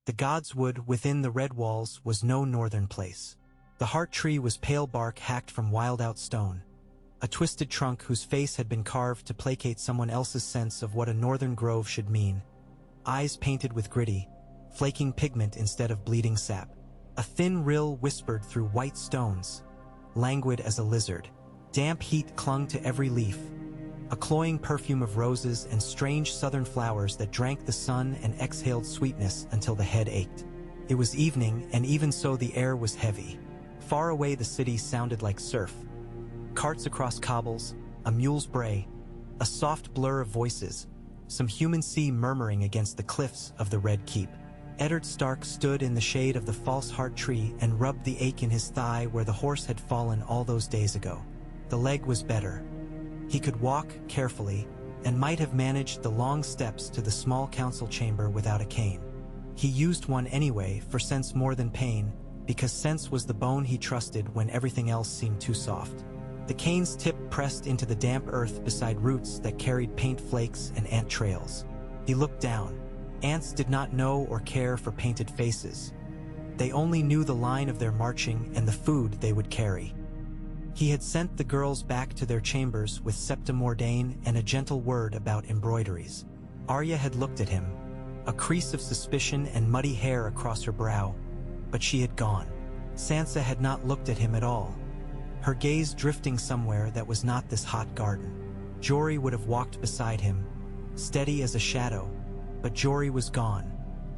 The god's wood within the red walls was no northern place. The heart tree was pale bark hacked from wild-out stone, a twisted trunk whose face had been carved to placate someone else's sense of what a northern grove should mean. Eyes painted with gritty, flaking pigment instead of bleeding sap. A thin rill whispered through white stones, languid as a lizard. Damp heat clung to every leaf, a cloying perfume of roses and strange southern flowers that drank the sun and exhaled sweetness until the head ached. It was evening, and even so the air was heavy. Far away the city sounded like surf. Carts across cobbles, a mule's bray, a soft blur of voices, some human sea murmuring against the cliffs of the Red Keep. Eddard Stark stood in the shade of the false heart tree and rubbed the ache in his thigh where the horse had fallen all those days ago. The leg was better. He could walk carefully and might have managed the long steps to the small council chamber without a cane. He used one anyway for sense more than pain, because sense was the bone he trusted when everything else seemed too soft. The cane's tip pressed into the damp earth beside roots that carried paint flakes and ant trails. He looked down. Ants did not know or care for painted faces. They only knew the line of their marching and the food they would carry. He had sent the girls back to their chambers with Septa Mordain and a gentle word about embroideries. Arya had looked at him, a crease of suspicion and muddy hair across her brow, but she had gone. Sansa had not looked at him at all, her gaze drifting somewhere that was not this hot garden. Jory would have walked beside him, steady as a shadow, but Jory was gone,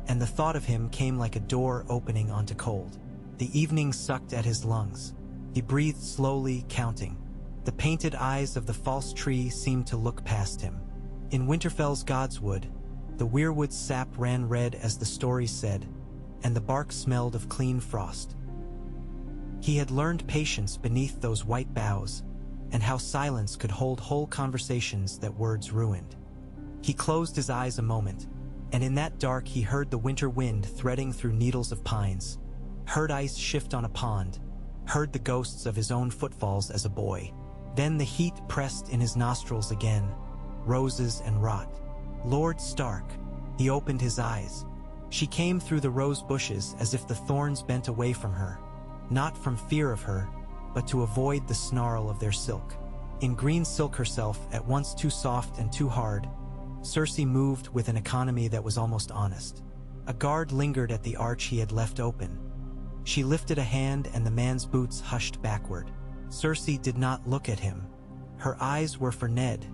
and the thought of him came like a door opening onto cold. The evening sucked at his lungs. He breathed slowly, counting. The painted eyes of the false tree seemed to look past him. In Winterfell's Godswood, the weirwood's sap ran red as the story said, and the bark smelled of clean frost. He had learned patience beneath those white boughs, and how silence could hold whole conversations that words ruined. He closed his eyes a moment, and in that dark he heard the winter wind threading through needles of pines, heard ice shift on a pond, heard the ghosts of his own footfalls as a boy. Then the heat pressed in his nostrils again, roses and rot. Lord Stark. He opened his eyes. She came through the rose bushes as if the thorns bent away from her, not from fear of her, but to avoid the snarl of their silk. In green silk herself, at once too soft and too hard, Cersei moved with an economy that was almost honest. A guard lingered at the arch he had left open. She lifted a hand and the man's boots hushed backward. Cersei did not look at him. Her eyes were for Ned,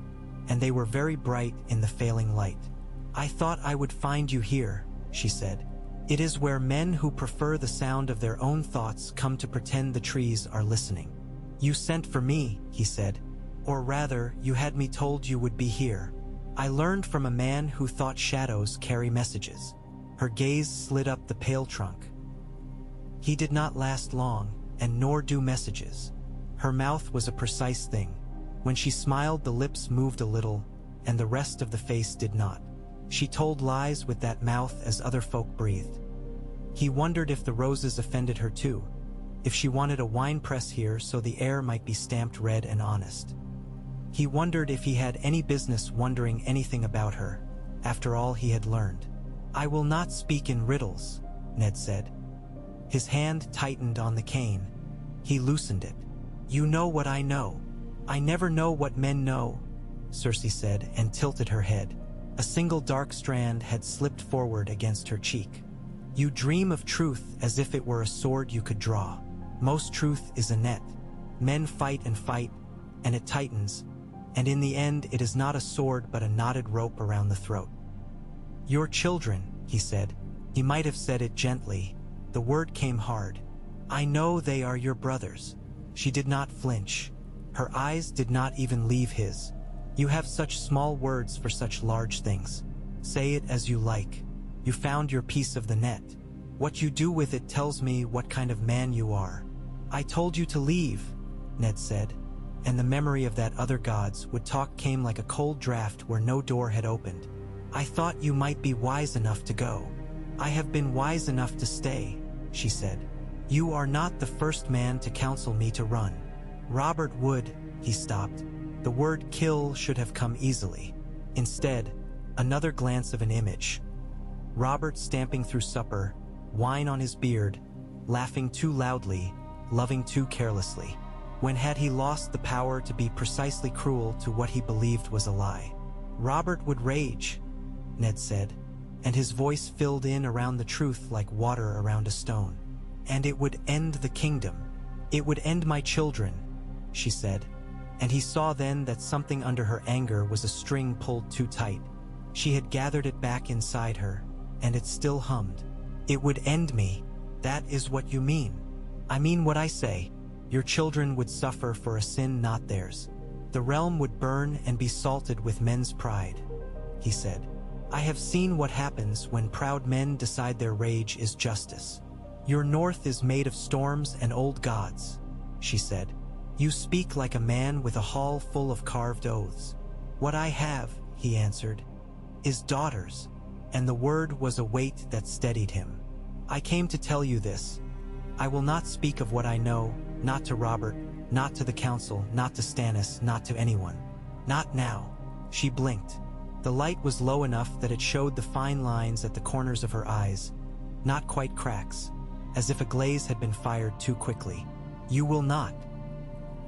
and they were very bright in the failing light. "I thought I would find you here," she said. "It is where men who prefer the sound of their own thoughts come to pretend the trees are listening." "You sent for me," he said. "Or rather, you had me told you would be here. I learned from a man who thought shadows carry messages." Her gaze slid up the pale trunk. "He did not last long, and nor do messages." Her mouth was a precise thing. When she smiled, the lips moved a little, and the rest of the face did not. She told lies with that mouth as other folk breathed. He wondered if the roses offended her too, if she wanted a wine press here so the air might be stamped red and honest. He wondered if he had any business wondering anything about her, after all he had learned. "I will not speak in riddles," Ned said. His hand tightened on the cane. He loosened it. "You know what I know. I never know what men know," Cersei said, and tilted her head. A single dark strand had slipped forward against her cheek. "You dream of truth as if it were a sword you could draw. Most truth is a net. Men fight, and it tightens, and in the end it is not a sword but a knotted rope around the throat." "Your children," he said. He might have said it gently. The word came hard. "I know they are your brothers." She did not flinch. Her eyes did not even leave his. "You have such small words for such large things. Say it as you like. You found your piece of the net. What you do with it tells me what kind of man you are." "I told you to leave," Ned said, and the memory of that other god's would talk came like a cold draft where no door had opened. "I thought you might be wise enough to go." "I have been wise enough to stay," she said. "You are not the first man to counsel me to run." "Robert would," he stopped. The word kill should have come easily. Instead, another glance of an image. Robert stamping through supper, wine on his beard, laughing too loudly, loving too carelessly. When had he lost the power to be precisely cruel to what he believed was a lie? Robert would rage, Ned said, and his voice filled in around the truth like water around a stone. And it would end the kingdom. It would end my children, she said, and he saw then that something under her anger was a string pulled too tight. She had gathered it back inside her, and it still hummed. It would end me. That is what you mean. I mean what I say. Your children would suffer for a sin not theirs. The realm would burn and be salted with men's pride, he said. I have seen what happens when proud men decide their rage is justice. Your north is made of storms and old gods, she said. You speak like a man with a hall full of carved oaths. What I have, he answered, is daughters, and the word was a weight that steadied him. I came to tell you this. I will not speak of what I know, not to Robert, not to the council, not to Stannis, not to anyone. Not now. She blinked. The light was low enough that it showed the fine lines at the corners of her eyes, not quite cracks, as if a glaze had been fired too quickly. You will not.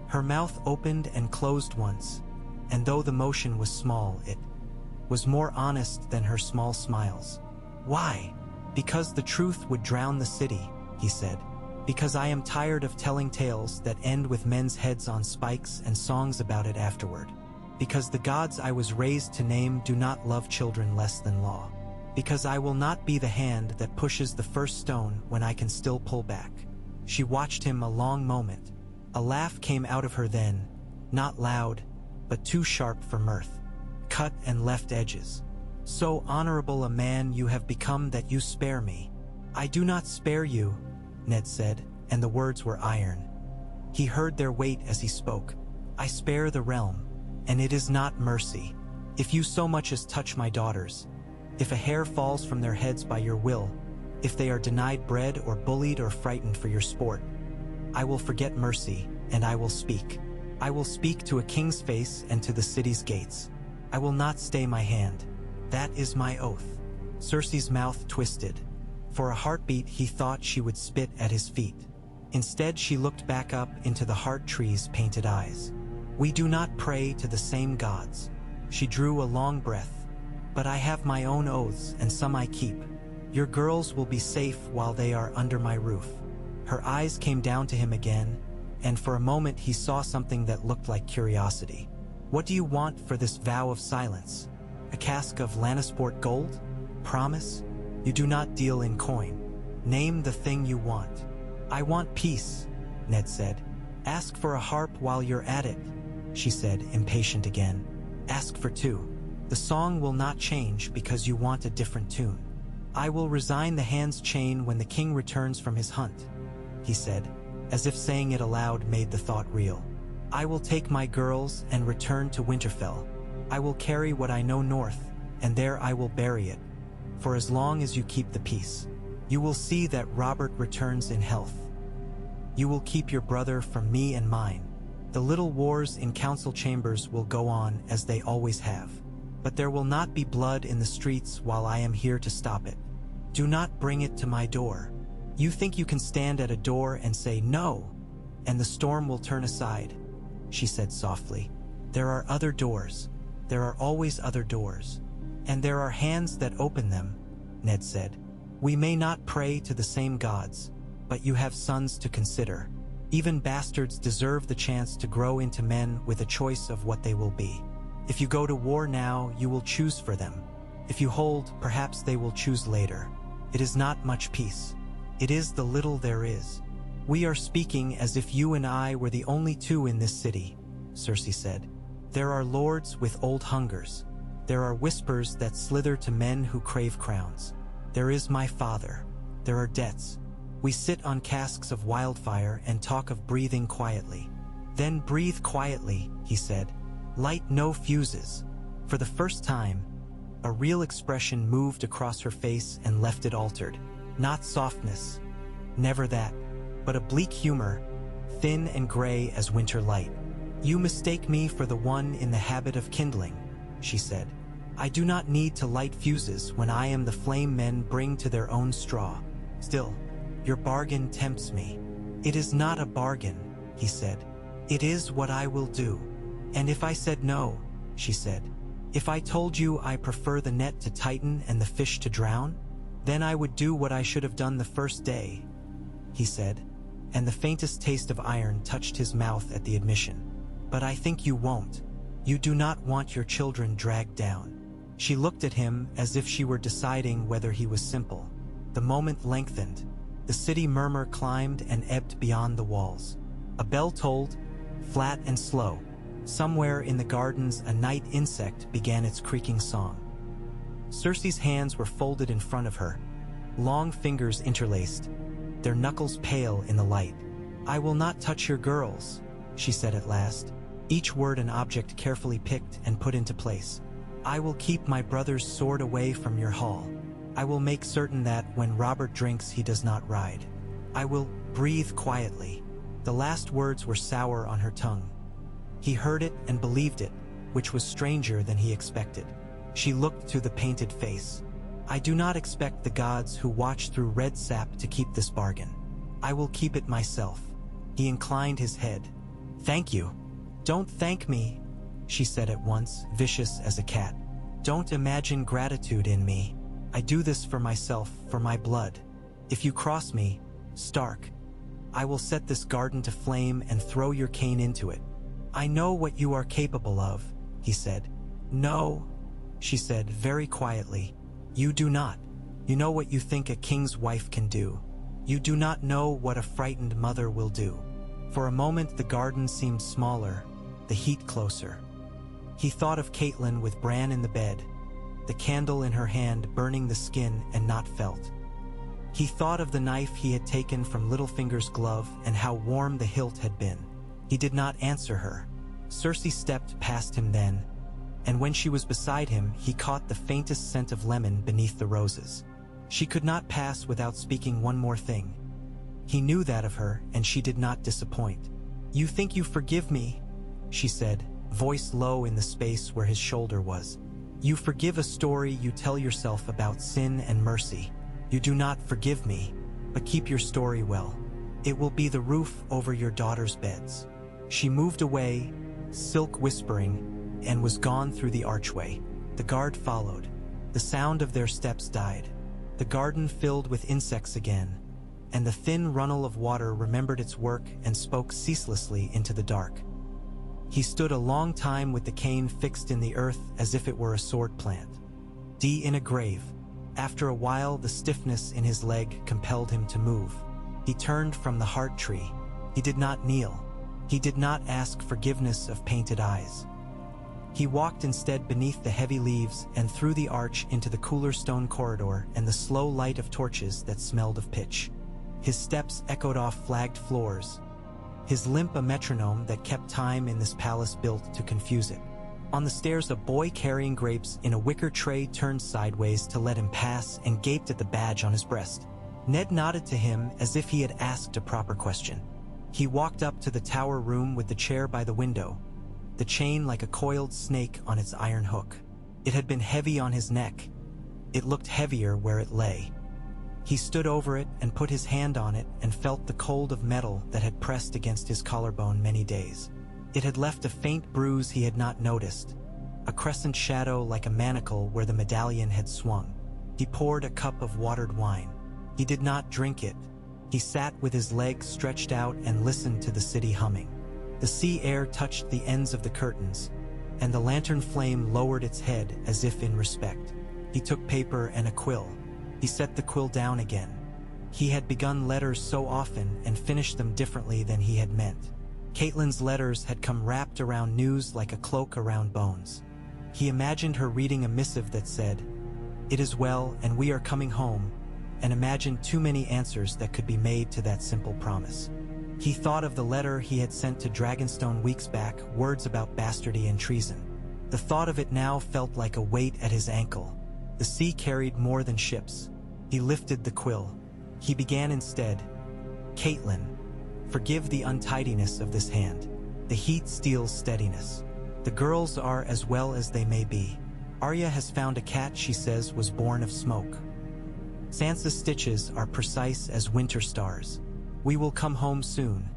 Her mouth opened and closed once, and though the motion was small, it was more honest than her small smiles. Why? Because the truth would drown the city, he said. Because I am tired of telling tales that end with men's heads on spikes and songs about it afterward. Because the gods I was raised to name do not love children less than law. Because I will not be the hand that pushes the first stone when I can still pull back. She watched him a long moment. A laugh came out of her then, not loud, but too sharp for mirth. Cut and left edges. So honorable a man you have become that you spare me. I do not spare you, Ned said, and the words were iron. He heard their weight as he spoke. I spare the realm, and it is not mercy. If you so much as touch my daughters, if a hair falls from their heads by your will, if they are denied bread or bullied or frightened for your sport, I will forget mercy, and I will speak. I will speak to a king's face and to the city's gates. I will not stay my hand. That is my oath. Cersei's mouth twisted. For a heartbeat he thought she would spit at his feet. Instead she looked back up into the heart tree's painted eyes. We do not pray to the same gods. She drew a long breath. But I have my own oaths, and some I keep. Your girls will be safe while they are under my roof. Her eyes came down to him again, and for a moment he saw something that looked like curiosity. What do you want for this vow of silence? A cask of Lannisport gold? Promise? You do not deal in coin. Name the thing you want. I want peace, Ned said. Ask for a harp while you're at it, she said, impatient again. Ask for two. The song will not change because you want a different tune. I will resign the hand's chain when the king returns from his hunt, he said, as if saying it aloud made the thought real. I will take my girls and return to Winterfell. I will carry what I know north, and there I will bury it. For as long as you keep the peace, you will see that Robert returns in health. You will keep your brother from me and mine. The little wars in council chambers will go on as they always have. But there will not be blood in the streets while I am here to stop it. Do not bring it to my door. You think you can stand at a door and say no, and the storm will turn aside, she said softly. There are other doors. There are always other doors. And there are hands that open them, Ned said. We may not pray to the same gods, but you have sons to consider. Even bastards deserve the chance to grow into men with a choice of what they will be. If you go to war now, you will choose for them. If you hold, perhaps they will choose later. It is not much peace. It is the little there is. We are speaking as if you and I were the only two in this city, Cersei said. There are lords with old hungers. There are whispers that slither to men who crave crowns. There is my father. There are debts. We sit on casks of wildfire and talk of breathing quietly. Then breathe quietly, he said. Light no fuses. For the first time, a real expression moved across her face and left it altered. Not softness. Never that. But a bleak humor, thin and gray as winter light. You mistake me for the one in the habit of kindling, she said. I do not need to light fuses when I am the flame men bring to their own straw. Still, your bargain tempts me. It is not a bargain, he said. It is what I will do. And if I said no, she said, if I told you I prefer the net to tighten and the fish to drown, then I would do what I should have done the first day, he said, and the faintest taste of iron touched his mouth at the admission. But I think you won't. You do not want your children dragged down. She looked at him as if she were deciding whether he was simple. The moment lengthened. The city murmur climbed and ebbed beyond the walls. A bell tolled, flat and slow. Somewhere in the gardens a night insect began its creaking song. Cersei's hands were folded in front of her, long fingers interlaced, their knuckles pale in the light. I will not touch your girls, she said at last, each word an object carefully picked and put into place. I will keep my brother's sword away from your hall. I will make certain that when Robert drinks he does not ride. I will breathe quietly. The last words were sour on her tongue. He heard it and believed it, which was stranger than he expected. She looked to the painted face. I do not expect the gods who watch through red sap to keep this bargain. I will keep it myself. He inclined his head. Thank you. Don't thank me, she said at once, vicious as a cat. Don't imagine gratitude in me. I do this for myself, for my blood. If you cross me, Stark, I will set this garden to flame and throw your cane into it. I know what you are capable of, he said. No, she said very quietly. You do not. You know what you think a king's wife can do. You do not know what a frightened mother will do. For a moment the garden seemed smaller, the heat closer. He thought of Catelyn with Bran in the bed, the candle in her hand burning the skin and not felt. He thought of the knife he had taken from Littlefinger's glove and how warm the hilt had been. He did not answer her. Cersei stepped past him then, and when she was beside him, he caught the faintest scent of lemon beneath the roses. She could not pass without speaking one more thing. He knew that of her, and she did not disappoint. You think you forgive me, she said, voice low in the space where his shoulder was. You forgive a story you tell yourself about sin and mercy. You do not forgive me, but keep your story well. It will be the roof over your daughter's beds. She moved away, silk whispering, and was gone through the archway. The guard followed. The sound of their steps died. The garden filled with insects again, and the thin runnel of water remembered its work and spoke ceaselessly into the dark. He stood a long time with the cane fixed in the earth as if it were a sword plant. In a grave. After a while, the stiffness in his leg compelled him to move. He turned from the heart tree. He did not kneel. He did not ask forgiveness of painted eyes. He walked instead beneath the heavy leaves and through the arch into the cooler stone corridor and the slow light of torches that smelled of pitch. His steps echoed off flagged floors, his limp a metronome that kept time in this palace built to confuse it. On the stairs, a boy carrying grapes in a wicker tray turned sideways to let him pass and gaped at the badge on his breast. Ned nodded to him as if he had asked a proper question. He walked up to the tower room with the chair by the window, the chain like a coiled snake on its iron hook. It had been heavy on his neck. It looked heavier where it lay. He stood over it and put his hand on it and felt the cold of metal that had pressed against his collarbone many days. It had left a faint bruise he had not noticed, a crescent shadow like a manacle where the medallion had swung. He poured a cup of watered wine. He did not drink it. He sat with his legs stretched out and listened to the city humming. The sea air touched the ends of the curtains, and the lantern flame lowered its head as if in respect. He took paper and a quill. He set the quill down again. He had begun letters so often and finished them differently than he had meant. Catelyn's letters had come wrapped around news like a cloak around bones. He imagined her reading a missive that said, "It is well, and we are coming home," and imagined too many answers that could be made to that simple promise. He thought of the letter he had sent to Dragonstone weeks back, words about bastardy and treason. The thought of it now felt like a weight at his ankle. The sea carried more than ships. He lifted the quill. He began instead, "Catelyn, forgive the untidiness of this hand. The heat steals steadiness. The girls are as well as they may be. Arya has found a cat she says was born of smoke. Sansa's stitches are precise as winter stars. We will come home soon.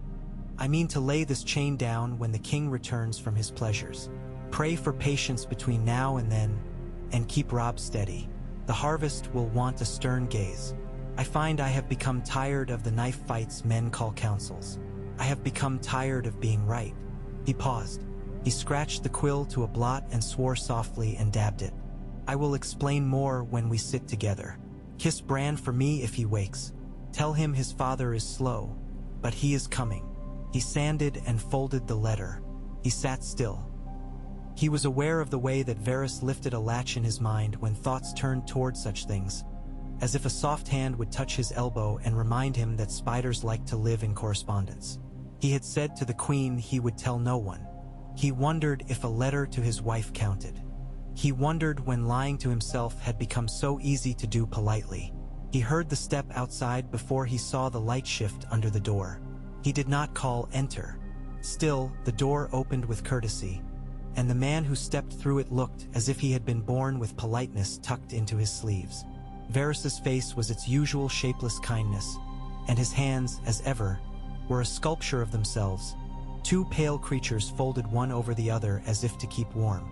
I mean to lay this chain down when the king returns from his pleasures. Pray for patience between now and then, and keep Robb steady. The harvest will want a stern gaze. I find I have become tired of the knife fights men call councils. I have become tired of being right. He paused. He scratched the quill to a blot and swore softly and dabbed it. I will explain more when we sit together. Kiss Bran for me if he wakes. Tell him his father is slow, but he is coming. He sanded and folded the letter. He sat still. He was aware of the way that Varys lifted a latch in his mind when thoughts turned toward such things, as if a soft hand would touch his elbow and remind him that spiders like to live in correspondence. He had said to the queen he would tell no one. He wondered if a letter to his wife counted. He wondered when lying to himself had become so easy to do politely. He heard the step outside before he saw the light shift under the door. He did not call enter. Still, the door opened with courtesy, and the man who stepped through it looked as if he had been born with politeness tucked into his sleeves. Varys's face was its usual shapeless kindness, and his hands, as ever, were a sculpture of themselves, two pale creatures folded one over the other as if to keep warm.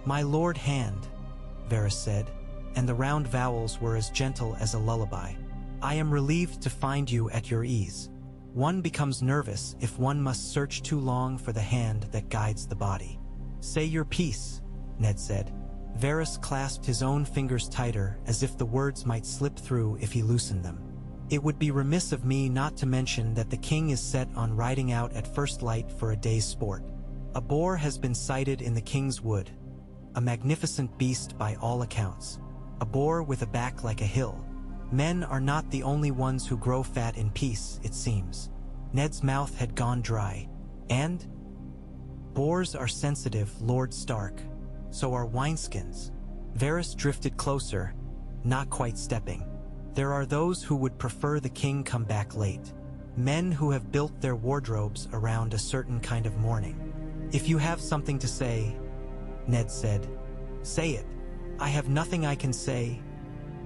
"My lord hand," Varys said, and the round vowels were as gentle as a lullaby. "I am relieved to find you at your ease. One becomes nervous if one must search too long for the hand that guides the body." "Say your piece," Ned said. Varys clasped his own fingers tighter as if the words might slip through if he loosened them. "It would be remiss of me not to mention that the king is set on riding out at first light for a day's sport. A boar has been sighted in the King's Wood. A magnificent beast by all accounts. A boar with a back like a hill. Men are not the only ones who grow fat in peace, it seems." Ned's mouth had gone dry. "And? Boars are sensitive, Lord Stark. So are wineskins." Varys drifted closer, not quite stepping. "There are those who would prefer the king come back late. Men who have built their wardrobes around a certain kind of mourning. If you have something to say," Ned said, "say it." "I have nothing I can say,"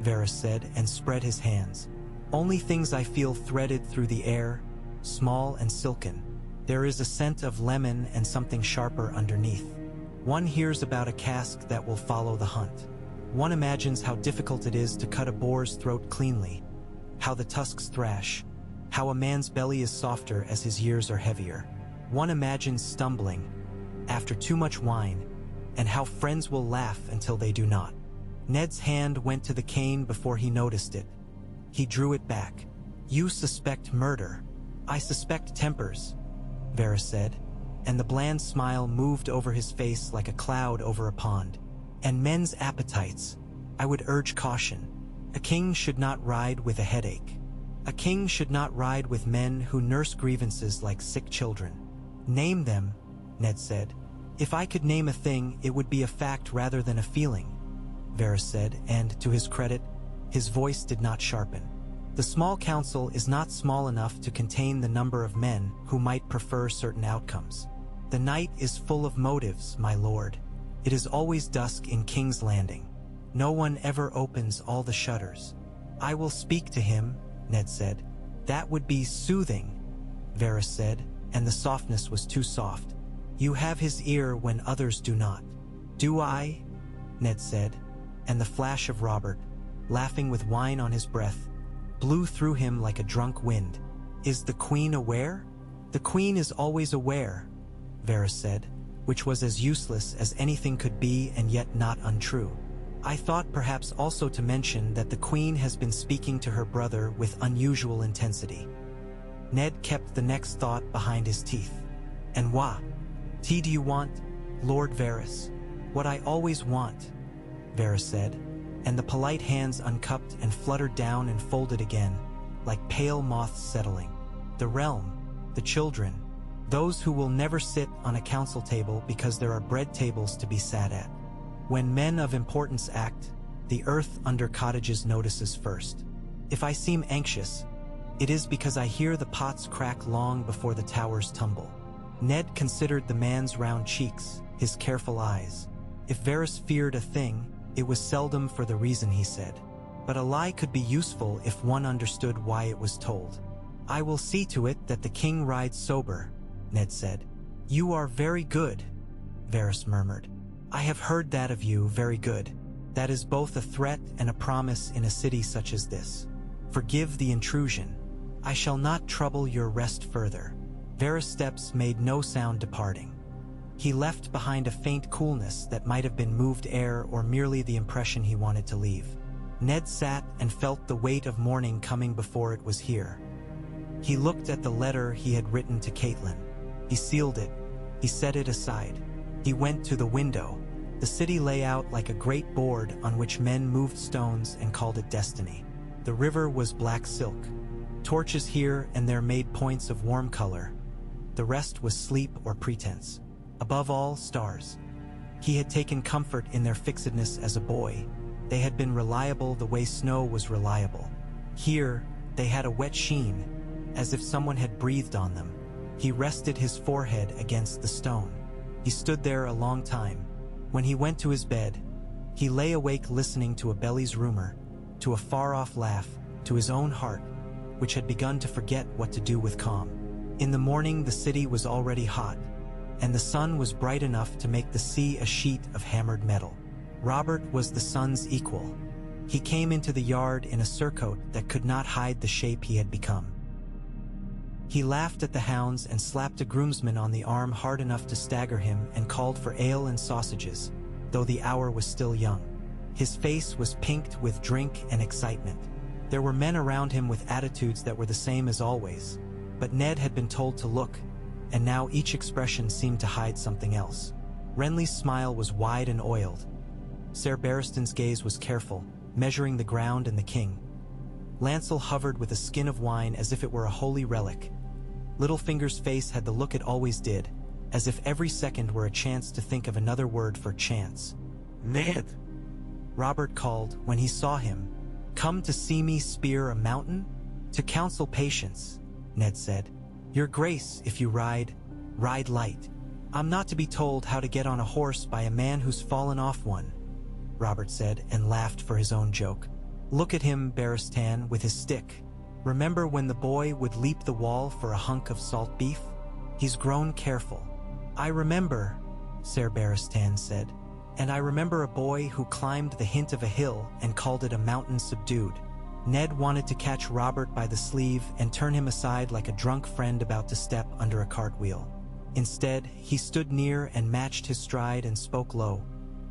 Varys said and spread his hands. "Only things I feel threaded through the air, small and silken. There is a scent of lemon and something sharper underneath. One hears about a cask that will follow the hunt. One imagines how difficult it is to cut a boar's throat cleanly, how the tusks thrash, how a man's belly is softer as his years are heavier. One imagines stumbling, after too much wine, and how friends will laugh until they do not." Ned's hand went to the cane before he noticed it. He drew it back. "You suspect murder. I suspect tempers," Varys said, and the bland smile moved over his face like a cloud over a pond. "And men's appetites. I would urge caution. A king should not ride with a headache. A king should not ride with men who nurse grievances like sick children." "Name them," Ned said. "If I could name a thing, it would be a fact rather than a feeling," Varys said, and, to his credit, his voice did not sharpen. "The small council is not small enough to contain the number of men who might prefer certain outcomes. The night is full of motives, my lord. It is always dusk in King's Landing. No one ever opens all the shutters." "I will speak to him," Ned said. "That would be soothing," Varys said, and the softness was too soft. "You have his ear when others do not." "Do I?" Ned said, and the flash of Robert, laughing with wine on his breath, blew through him like a drunk wind. "Is the queen aware?" "The queen is always aware," Varys said, which was as useless as anything could be and yet not untrue. "I thought perhaps also to mention that the queen has been speaking to her brother with unusual intensity." Ned kept the next thought behind his teeth. "And what tea do you want, Lord Varys?" "What I always want," Varys said, and the polite hands uncupped and fluttered down and folded again, like pale moths settling. "The realm, the children, those who will never sit on a council table because there are bread tables to be sat at. When men of importance act, the earth under cottages notices first. If I seem anxious, it is because I hear the pots crack long before the towers tumble." Ned considered the man's round cheeks, his careful eyes. If Varys feared a thing, It was seldom for the reason he said. But a lie could be useful if one understood why it was told. "I will see to it that the king rides sober," Ned said. "You are very good," Varys murmured. "I have heard that of you, very good. That is both a threat and a promise in a city such as this. Forgive the intrusion. I shall not trouble your rest further." Varys' steps made no sound departing. He left behind a faint coolness that might have been moved air or merely the impression he wanted to leave. Ned sat and felt the weight of morning coming before it was here. He looked at the letter he had written to Catelyn. He sealed it. He set it aside. He went to the window. The city lay out like a great board on which men moved stones and called it destiny. The river was black silk. Torches here and there made points of warm color. The rest was sleep or pretense. Above all, stars. He had taken comfort in their fixedness as a boy. They had been reliable the way snow was reliable. Here, they had a wet sheen, as if someone had breathed on them. He rested his forehead against the stone. He stood there a long time. When he went to his bed, he lay awake listening to a belly's rumor, to a far-off laugh, to his own heart, which had begun to forget what to do with calm. In the morning, the city was already hot, and the sun was bright enough to make the sea a sheet of hammered metal. Robert was the sun's equal. He came into the yard in a surcoat that could not hide the shape he had become. He laughed at the hounds and slapped a groomsman on the arm hard enough to stagger him and called for ale and sausages, though the hour was still young. His face was pinked with drink and excitement. There were men around him with attitudes that were the same as always, but Ned had been told to look, and now each expression seemed to hide something else. Renly's smile was wide and oiled. Ser Barristan's gaze was careful, measuring the ground and the king. Lancel hovered with a skin of wine as if it were a holy relic. Littlefinger's face had the look it always did, as if every second were a chance to think of another word for chance. "Ned!" Robert called when he saw him. "Come to see me spear a mountain? To counsel patience," Ned said. "Your grace, if you ride, ride light. I'm not to be told how to get on a horse by a man who's fallen off one," Robert said and laughed for his own joke. "Look at him, Barristan, with his stick. Remember when the boy would leap the wall for a hunk of salt beef? He's grown careful." "I remember," Ser Barristan said, "and I remember a boy who climbed the hint of a hill and called it a mountain subdued." Ned wanted to catch Robert by the sleeve and turn him aside like a drunk friend about to step under a cartwheel. Instead, he stood near and matched his stride and spoke low,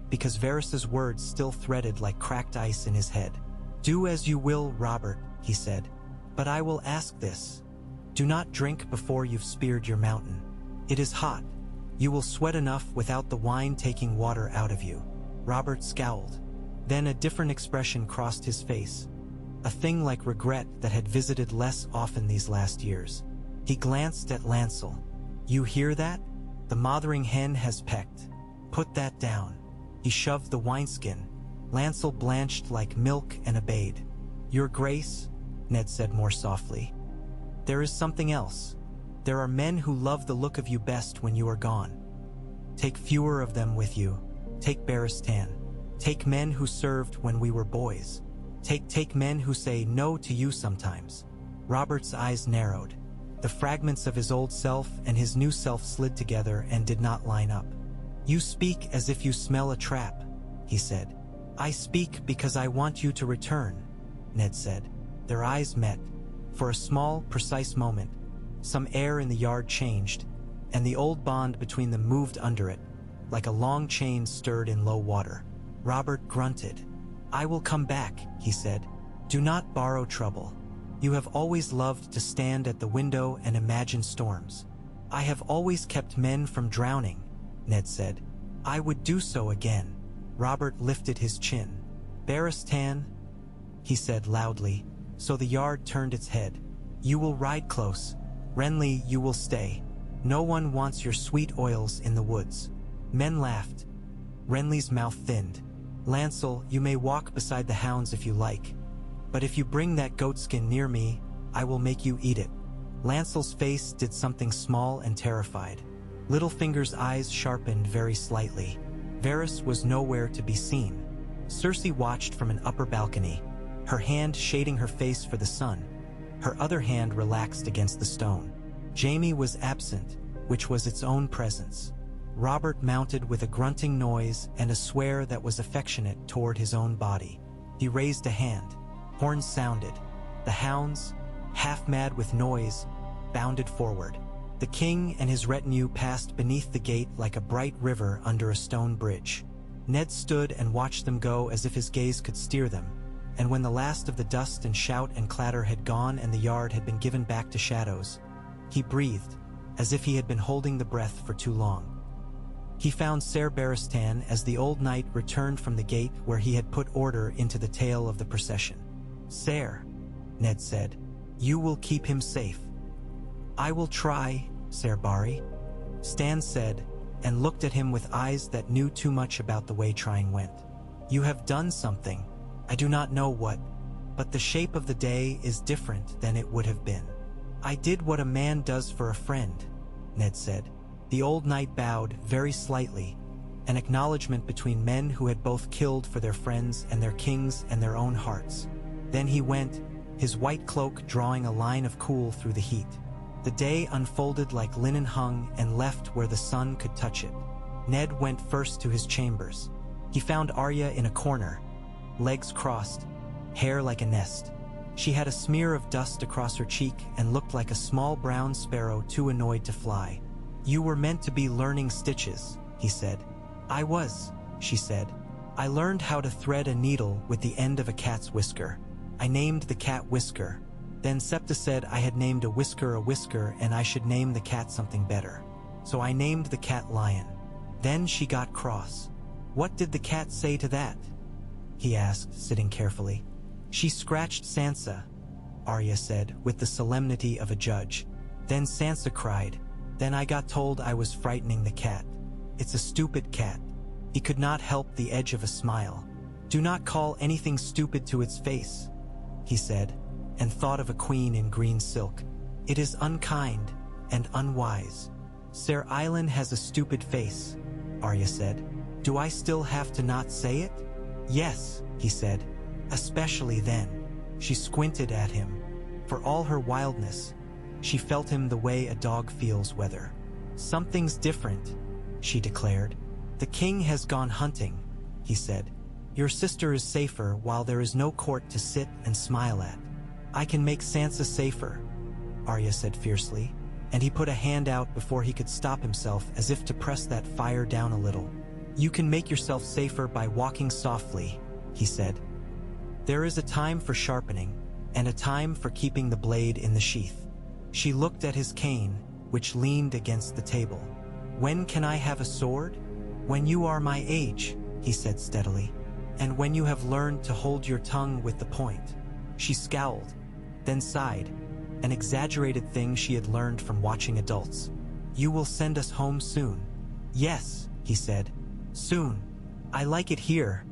because Varys's words still threaded like cracked ice in his head. "Do as you will, Robert," he said, "but I will ask this. Do not drink before you've speared your mountain. It is hot. You will sweat enough without the wine taking water out of you." Robert scowled. Then a different expression crossed his face, a thing like regret that had visited less often these last years. He glanced at Lancel. "You hear that? The mothering hen has pecked. Put that down." He shoved the wineskin. Lancel blanched like milk and obeyed. "Your Grace," Ned said more softly, "there is something else. There are men who love the look of you best when you are gone. Take fewer of them with you. Take Barristan. Take men who served when we were boys. Take men who say no to you sometimes." Robert's eyes narrowed. The fragments of his old self and his new self slid together and did not line up. "You speak as if you smell a trap," he said. "I speak because I want you to return," Ned said. Their eyes met. For a small, precise moment, some air in the yard changed, and the old bond between them moved under it, like a long chain stirred in low water. Robert grunted. "I will come back," he said. "Do not borrow trouble. You have always loved to stand at the window and imagine storms." "I have always kept men from drowning," Ned said. "I would do so again." Robert lifted his chin. "Barristan," he said loudly, so the yard turned its head. "You will ride close. Renly, you will stay. No one wants your sweet oils in the woods." Men laughed. Renly's mouth thinned. "Lancel, you may walk beside the hounds if you like, but if you bring that goatskin near me, I will make you eat it." Lancel's face did something small and terrified. Littlefinger's eyes sharpened very slightly. Varys was nowhere to be seen. Cersei watched from an upper balcony, her hand shading her face for the sun, her other hand relaxed against the stone. Jaime was absent, which was its own presence. Robert mounted with a grunting noise and a swear that was affectionate toward his own body. He raised a hand. Horns sounded. The hounds, half mad with noise, bounded forward. The king and his retinue passed beneath the gate like a bright river under a stone bridge. Ned stood and watched them go as if his gaze could steer them, and when the last of the dust and shout and clatter had gone and the yard had been given back to shadows, he breathed, as if he had been holding the breath for too long. He found Ser Barristan as the old knight returned from the gate where he had put order into the tail of the procession. "Ser," Ned said, "you will keep him safe." "I will try, Ser Barry," Stan said, and looked at him with eyes that knew too much about the way trying went. "You have done something, I do not know what, but the shape of the day is different than it would have been." "I did what a man does for a friend," Ned said. The old knight bowed very slightly, an acknowledgement between men who had both killed for their friends and their kings and their own hearts. Then he went, his white cloak drawing a line of cool through the heat. The day unfolded like linen hung and left where the sun could touch it. Ned went first to his chambers. He found Arya in a corner, legs crossed, hair like a nest. She had a smear of dust across her cheek and looked like a small brown sparrow too annoyed to fly. "You were meant to be learning stitches," he said. "I was," she said. "I learned how to thread a needle with the end of a cat's whisker. I named the cat Whisker. Then Septa said I had named a whisker and I should name the cat something better. So I named the cat Lion. Then she got cross." "What did the cat say to that?" he asked, sitting carefully. "She scratched Sansa," Arya said, with the solemnity of a judge. "Then Sansa cried. Then I got told I was frightening the cat. It's a stupid cat." He could not help the edge of a smile. "Do not call anything stupid to its face," he said, and thought of a queen in green silk. "It is unkind and unwise." "Ser Island has a stupid face," Arya said. "Do I still have to not say it?" "Yes," he said, "especially then." She squinted at him. For all her wildness, she felt him the way a dog feels weather. "Something's different," she declared. "The king has gone hunting," he said. "Your sister is safer while there is no court to sit and smile at." "I can make Sansa safer," Arya said fiercely, and he put a hand out before he could stop himself as if to press that fire down a little. "You can make yourself safer by walking softly," he said. "There is a time for sharpening, and a time for keeping the blade in the sheath." She looked at his cane, which leaned against the table. "When can I have a sword?" "When you are my age," he said steadily, "and when you have learned to hold your tongue with the point." She scowled, then sighed, an exaggerated thing she had learned from watching adults. "You will send us home soon?" "Yes," he said. "Soon. I like it here,"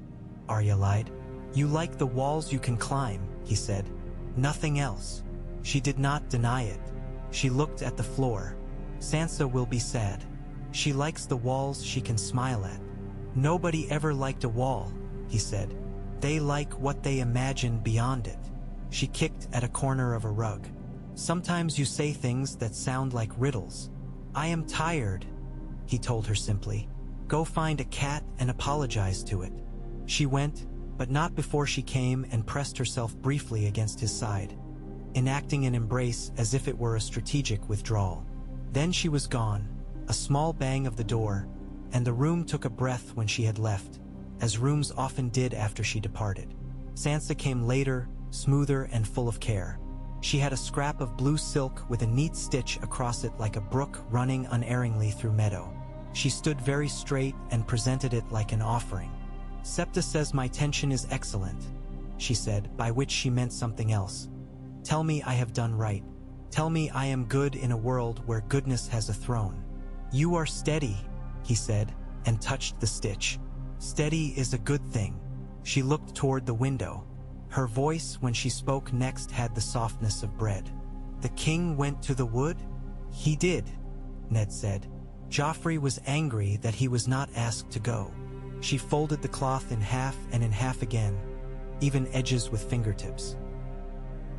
Arya lied. "You like the walls you can climb," he said. "Nothing else." She did not deny it. She looked at the floor. "Sansa will be sad. She likes the walls she can smile at." "Nobody ever liked a wall," he said. "They like what they imagine beyond it." She kicked at a corner of a rug. "Sometimes you say things that sound like riddles." "I am tired," he told her simply. "Go find a cat and apologize to it." She went, but not before she came and pressed herself briefly against his side, enacting an embrace as if it were a strategic withdrawal. Then she was gone, a small bang of the door, and the room took a breath when she had left, as rooms often did after she departed. Sansa came later, smoother and full of care. She had a scrap of blue silk with a neat stitch across it like a brook running unerringly through meadow. She stood very straight and presented it like an offering. "Septa says my tension is excellent," she said, by which she meant something else. "Tell me I have done right. Tell me I am good in a world where goodness has a throne." "You are steady," he said, and touched the stitch. "Steady is a good thing." She looked toward the window. Her voice, when she spoke next, had the softness of bread. "The king went to the wood?" "He did," Ned said. "Joffrey was angry that he was not asked to go." She folded the cloth in half and in half again, even edges with fingertips.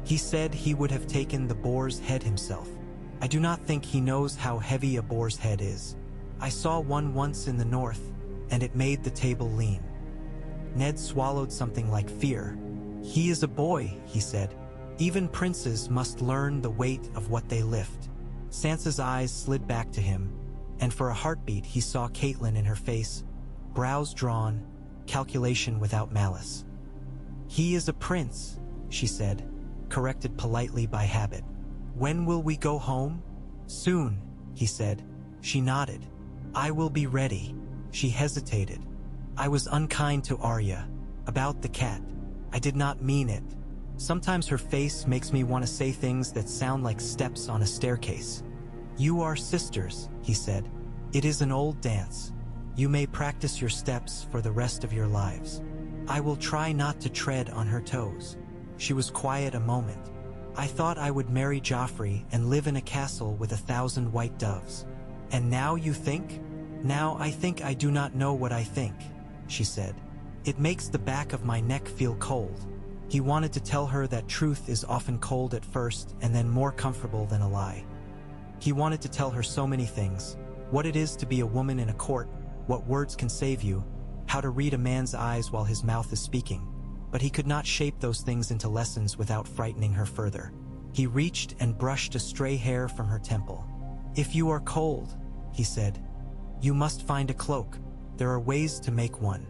He said he would have taken the boar's head himself. I do not think he knows how heavy a boar's head is. I saw one once in the north, and it made the table lean. Ned swallowed something like fear. He is a boy, he said. Even princes must learn the weight of what they lift. Sansa's eyes slid back to him, and for a heartbeat he saw Catelyn in her face, brows drawn, calculation without malice. He is a prince, she said, corrected politely by habit. When will we go home? Soon, he said. She nodded. I will be ready. She hesitated. I was unkind to Arya. About the cat. I did not mean it. Sometimes her face makes me want to say things that sound like steps on a staircase. You are sisters, he said. It is an old dance. You may practice your steps for the rest of your lives. I will try not to tread on her toes. She was quiet a moment. I thought I would marry Joffrey and live in a castle with 1,000 white doves. And now you think? Now I think I do not know what I think, she said. It makes the back of my neck feel cold. He wanted to tell her that truth is often cold at first and then more comfortable than a lie. He wanted to tell her so many things. What it is to be a woman in a court, what words can save you, how to read a man's eyes while his mouth is speaking. But he could not shape those things into lessons without frightening her further. He reached and brushed a stray hair from her temple. If you are cold, he said, you must find a cloak. There are ways to make one.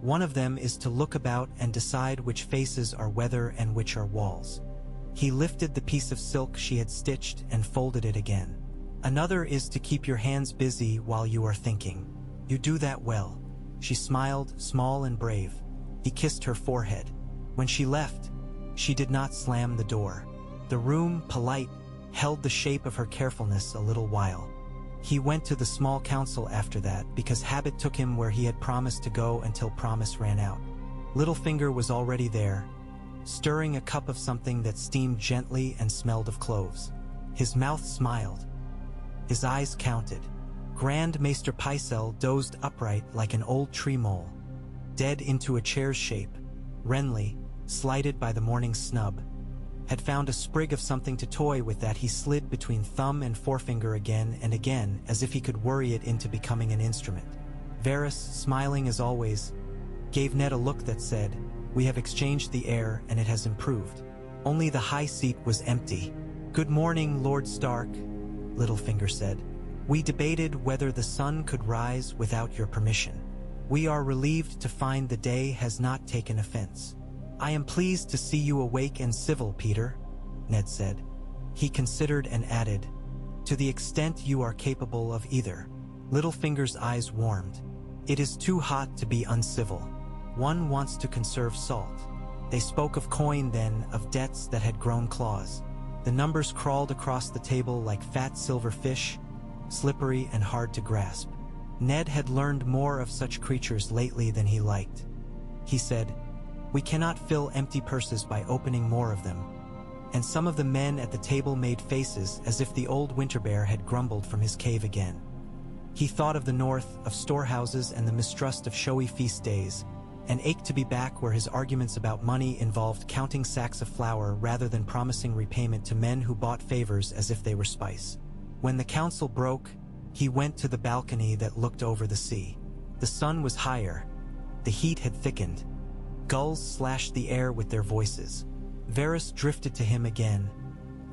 One of them is to look about and decide which faces are weather and which are walls. He lifted the piece of silk she had stitched and folded it again. Another is to keep your hands busy while you are thinking. You do that well. She smiled, small and brave. He kissed her forehead. When she left, she did not slam the door. The room, polite, held the shape of her carefulness a little while. He went to the small council after that because habit took him where he had promised to go until promise ran out. Littlefinger was already there, stirring a cup of something that steamed gently and smelled of cloves. His mouth smiled. His eyes counted. Grand Maester Pycelle dozed upright like an old tree mole, dead into a chair's shape. Renly, slighted by the morning's snub, had found a sprig of something to toy with that he slid between thumb and forefinger again and again as if he could worry it into becoming an instrument. Varys, smiling as always, gave Ned a look that said, we have exchanged the air and it has improved. Only the high seat was empty. Good morning, Lord Stark, Littlefinger said. We debated whether the sun could rise without your permission. We are relieved to find the day has not taken offense. I am pleased to see you awake and civil, Peter, Ned said. He considered and added, to the extent you are capable of either. Littlefinger's eyes warmed. It is too hot to be uncivil. One wants to conserve salt. They spoke of coin then, of debts that had grown claws. The numbers crawled across the table like fat silver fish, slippery and hard to grasp. Ned had learned more of such creatures lately than he liked. He said, we cannot fill empty purses by opening more of them. And some of the men at the table made faces as if the old Winterbear had grumbled from his cave again. He thought of the north, of storehouses and the mistrust of showy feast days, and ached to be back where his arguments about money involved counting sacks of flour rather than promising repayment to men who bought favors as if they were spice. When the council broke, he went to the balcony that looked over the sea. The sun was higher. The heat had thickened. Gulls slashed the air with their voices. Varys drifted to him again,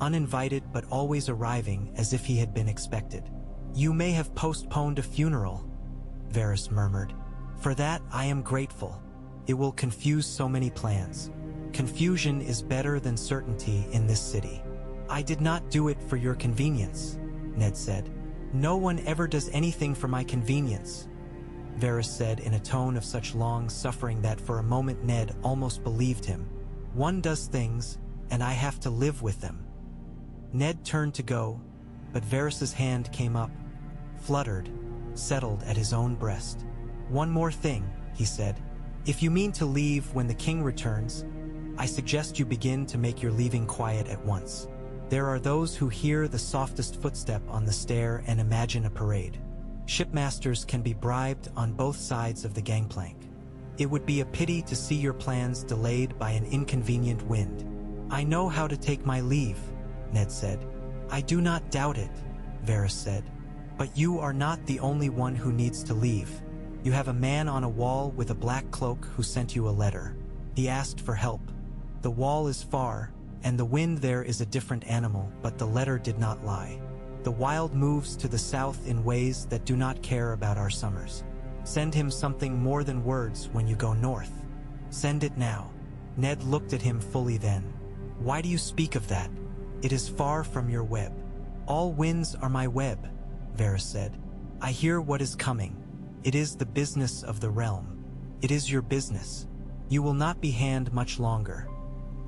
uninvited but always arriving as if he had been expected. You may have postponed a funeral, Varys murmured. For that I am grateful. It will confuse so many plans. Confusion is better than certainty in this city. I did not do it for your convenience, Ned said. No one ever does anything for my convenience, Varys said in a tone of such long suffering that for a moment Ned almost believed him. One does things, and I have to live with them. Ned turned to go, but Varys's hand came up, fluttered, settled at his own breast. One more thing, he said. If you mean to leave when the king returns, I suggest you begin to make your leaving quiet at once. There are those who hear the softest footstep on the stair and imagine a parade. Shipmasters can be bribed on both sides of the gangplank. It would be a pity to see your plans delayed by an inconvenient wind. I know how to take my leave, Ned said. I do not doubt it, Varys said. But you are not the only one who needs to leave. You have a man on a wall with a black cloak who sent you a letter. He asked for help. The wall is far, and the wind there is a different animal, but the letter did not lie. The wild moves to the south in ways that do not care about our summers. Send him something more than words when you go north. Send it now. Ned looked at him fully then. Why do you speak of that? It is far from your web. All winds are my web, Varys said. I hear what is coming. It is the business of the realm. It is your business. You will not be hand much longer.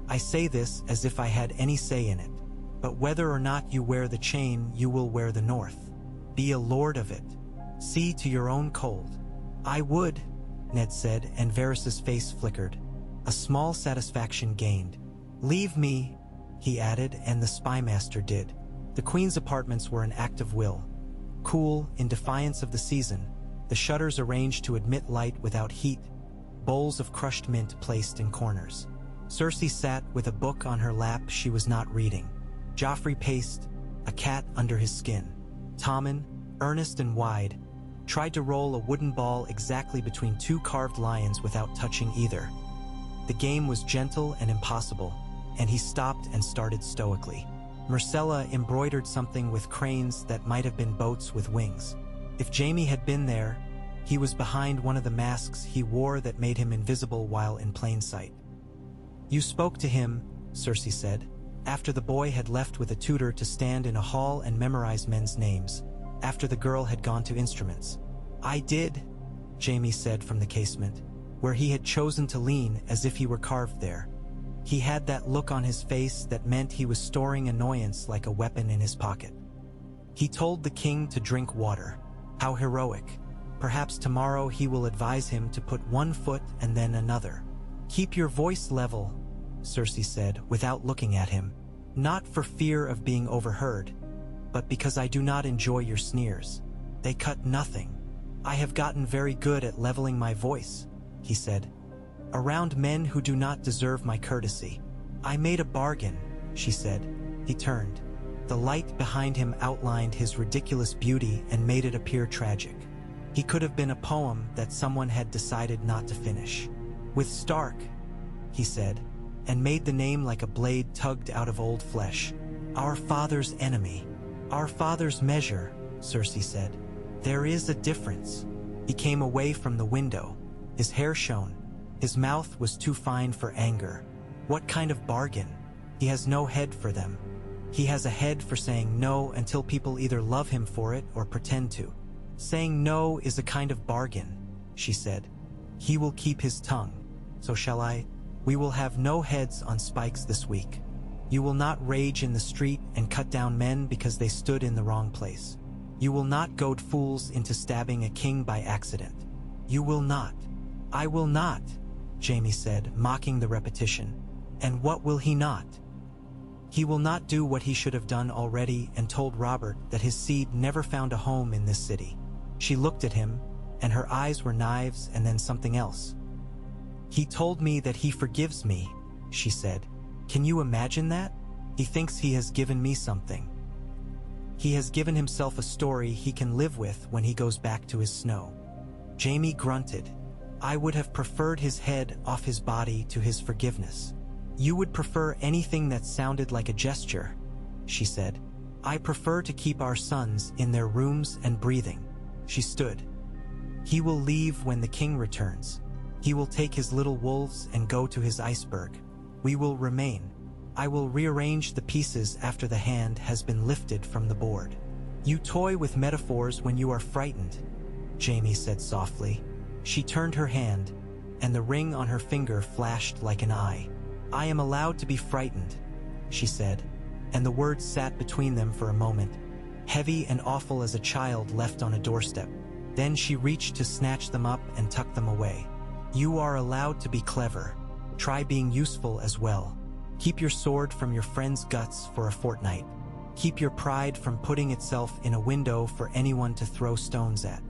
I say this as if I had any say in it. But whether or not you wear the chain, you will wear the north. Be a lord of it. See to your own cold. I would, Ned said, and Varys's face flickered. A small satisfaction gained. Leave me, he added, and the spymaster did. The queen's apartments were an act of will. Cool, in defiance of the season, the shutters arranged to admit light without heat, bowls of crushed mint placed in corners. Cersei sat with a book on her lap she was not reading. Joffrey paced, a cat under his skin. Tommen, earnest and wide, tried to roll a wooden ball exactly between two carved lions without touching either. The game was gentle and impossible, and he stopped and started stoically. Myrcella embroidered something with cranes that might have been boats with wings. If Jaime had been there, he was behind one of the masks he wore that made him invisible while in plain sight. You spoke to him, Cersei said, after the boy had left with a tutor to stand in a hall and memorize men's names, after the girl had gone to instruments. I did, Jaime said from the casement, where he had chosen to lean as if he were carved there. He had that look on his face that meant he was storing annoyance like a weapon in his pocket. He told the king to drink water. How heroic. Perhaps tomorrow he will advise him to put one foot and then another. Keep your voice level, Cersei said, without looking at him. Not for fear of being overheard, but because I do not enjoy your sneers. They cut nothing. I have gotten very good at leveling my voice, he said. Around men who do not deserve my courtesy. I made a bargain, she said. He turned. The light behind him outlined his ridiculous beauty and made it appear tragic. He could have been a poem that someone had decided not to finish. With Stark, he said, and made the name like a blade tugged out of old flesh. Our father's enemy. Our father's measure, Cersei said. There is a difference. He came away from the window. His hair shone. His mouth was too fine for anger. What kind of bargain? He has no head for them. He has a head for saying no until people either love him for it or pretend to. Saying no is a kind of bargain, she said. He will keep his tongue. So shall I? We will have no heads on spikes this week. You will not rage in the street and cut down men because they stood in the wrong place. You will not goad fools into stabbing a king by accident. You will not. I will not, Jaime said, mocking the repetition. And what will he not? He will not do what he should have done already and told Robert that his seed never found a home in this city. She looked at him, and her eyes were knives and then something else. He told me that he forgives me, she said. Can you imagine that? He thinks he has given me something. He has given himself a story he can live with when he goes back to his snow. Jaime grunted. I would have preferred his head off his body to his forgiveness. You would prefer anything that sounded like a gesture, she said. I prefer to keep our sons in their rooms and breathing. She stood. He will leave when the king returns. He will take his little wolves and go to his iceberg. We will remain. I will rearrange the pieces after the hand has been lifted from the board. You toy with metaphors when you are frightened, Jaime said softly. She turned her hand, and the ring on her finger flashed like an eye. I am allowed to be frightened, she said, and the words sat between them for a moment, heavy and awful as a child left on a doorstep. Then she reached to snatch them up and tuck them away. You are allowed to be clever. Try being useful as well. Keep your sword from your friend's guts for a fortnight. Keep your pride from putting itself in a window for anyone to throw stones at.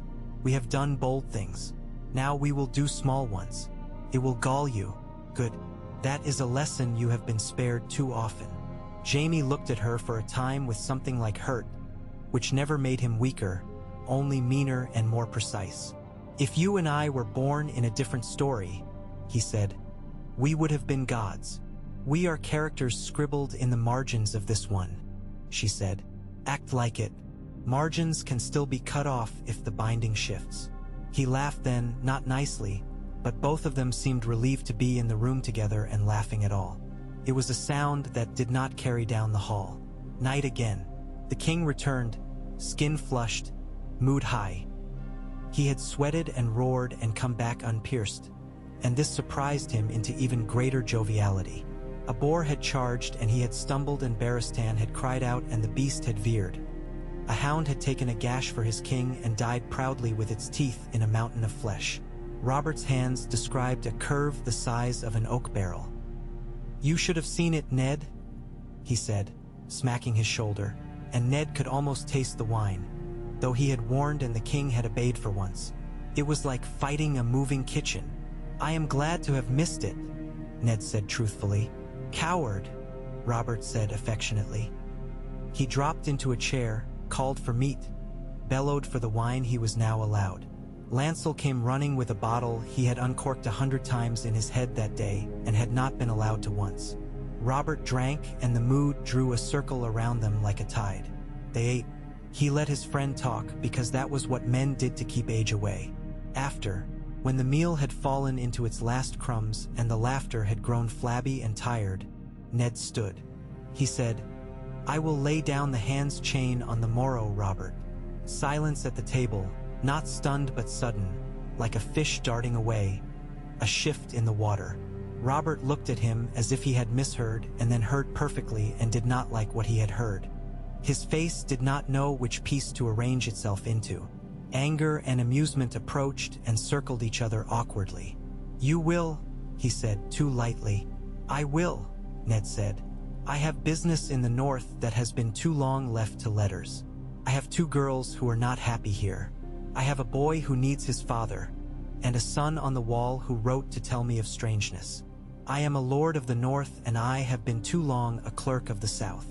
We have done bold things. Now we will do small ones. It will gall you. Good. That is a lesson you have been spared too often. Jaime looked at her for a time with something like hurt, which never made him weaker, only meaner and more precise. If you and I were born in a different story, he said, we would have been gods. We are characters scribbled in the margins of this one, she said. Act like it. Margins can still be cut off if the binding shifts. He laughed then, not nicely, but both of them seemed relieved to be in the room together and laughing at all. It was a sound that did not carry down the hall. Night again. The king returned, skin flushed, mood high. He had sweated and roared and come back unpierced, and this surprised him into even greater joviality. A boar had charged and he had stumbled, and Barristan had cried out and the beast had veered. A hound had taken a gash for his king and died proudly with its teeth in a mountain of flesh. Robert's hands described a curve the size of an oak barrel. You should have seen it, Ned, he said, smacking his shoulder, and Ned could almost taste the wine, though he had warned and the king had obeyed for once. It was like fighting a moving kitchen. I am glad to have missed it, Ned said truthfully. Coward, Robert said affectionately. He dropped into a chair, called for meat, bellowed for the wine he was now allowed. Lancel came running with a bottle he had uncorked 100 times in his head that day and had not been allowed to once. Robert drank and the mood drew a circle around them like a tide. They ate. He let his friend talk because that was what men did to keep age away. After, when the meal had fallen into its last crumbs and the laughter had grown flabby and tired, Ned stood. He said, I will lay down the hand's chain on the morrow, Robert. Silence at the table, not stunned but sudden, like a fish darting away, a shift in the water. Robert looked at him as if he had misheard and then heard perfectly and did not like what he had heard. His face did not know which piece to arrange itself into. Anger and amusement approached and circled each other awkwardly. You will, he said too lightly. I will, Ned said. I have business in the north that has been too long left to letters. I have 2 girls who are not happy here. I have a boy who needs his father, and a son on the wall who wrote to tell me of strangeness. I am a lord of the north, and I have been too long a clerk of the south.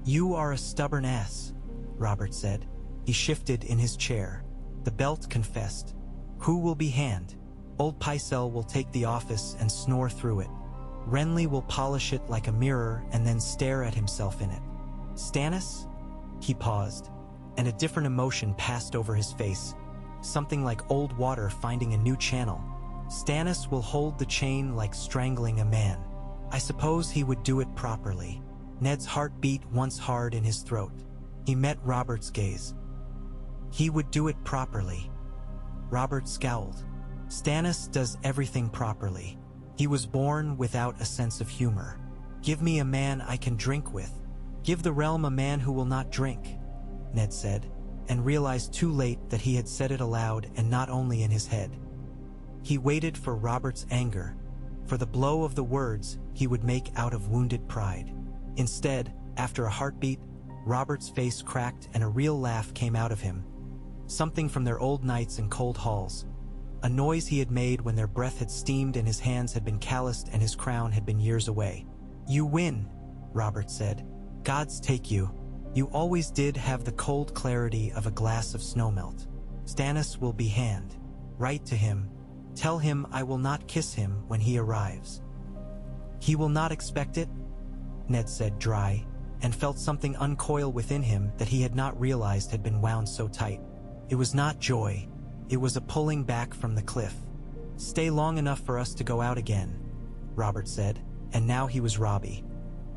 You are a stubborn ass, Robert said. He shifted in his chair. The belt confessed. Who will be hand? Old Pycelle will take the office and snore through it. Renly will polish it like a mirror and then stare at himself in it. Stannis? He paused, and a different emotion passed over his face, something like old water finding a new channel. Stannis will hold the chain like strangling a man. I suppose he would do it properly. Ned's heart beat once hard in his throat. He met Robert's gaze. He would do it properly. Robert scowled. Stannis does everything properly. He was born without a sense of humor. Give me a man I can drink with. Give the realm a man who will not drink, Ned said, and realized too late that he had said it aloud and not only in his head. He waited for Robert's anger, for the blow of the words he would make out of wounded pride. Instead, after a heartbeat, Robert's face cracked and a real laugh came out of him, something from their old nights in cold halls, a noise he had made when their breath had steamed and his hands had been calloused and his crown had been years away. You win, Robert said. Gods take you. You always did have the cold clarity of a glass of snowmelt. Stannis will be hand. Write to him. Tell him I will not kiss him when he arrives. He will not expect it, Ned said dry, and felt something uncoil within him that he had not realized had been wound so tight. It was not joy. It was a pulling back from the cliff. Stay long enough for us to go out again, Robert said, and now he was Robbie,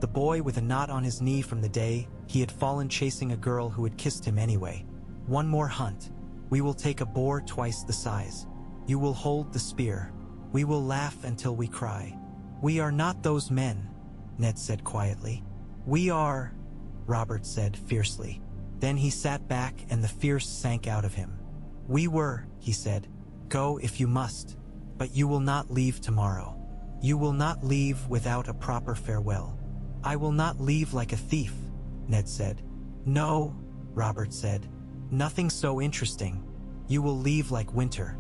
the boy with a knot on his knee from the day he had fallen chasing a girl who had kissed him anyway. One more hunt. We will take a boar twice the size. You will hold the spear. We will laugh until we cry. We are not those men, Ned said quietly. We are, Robert said fiercely. Then he sat back and the fierce sank out of him. We were, he said. Go if you must, but you will not leave tomorrow. You will not leave without a proper farewell. I will not leave like a thief, Ned said. "No," Robert said. "Nothing so interesting. You will leave like winter.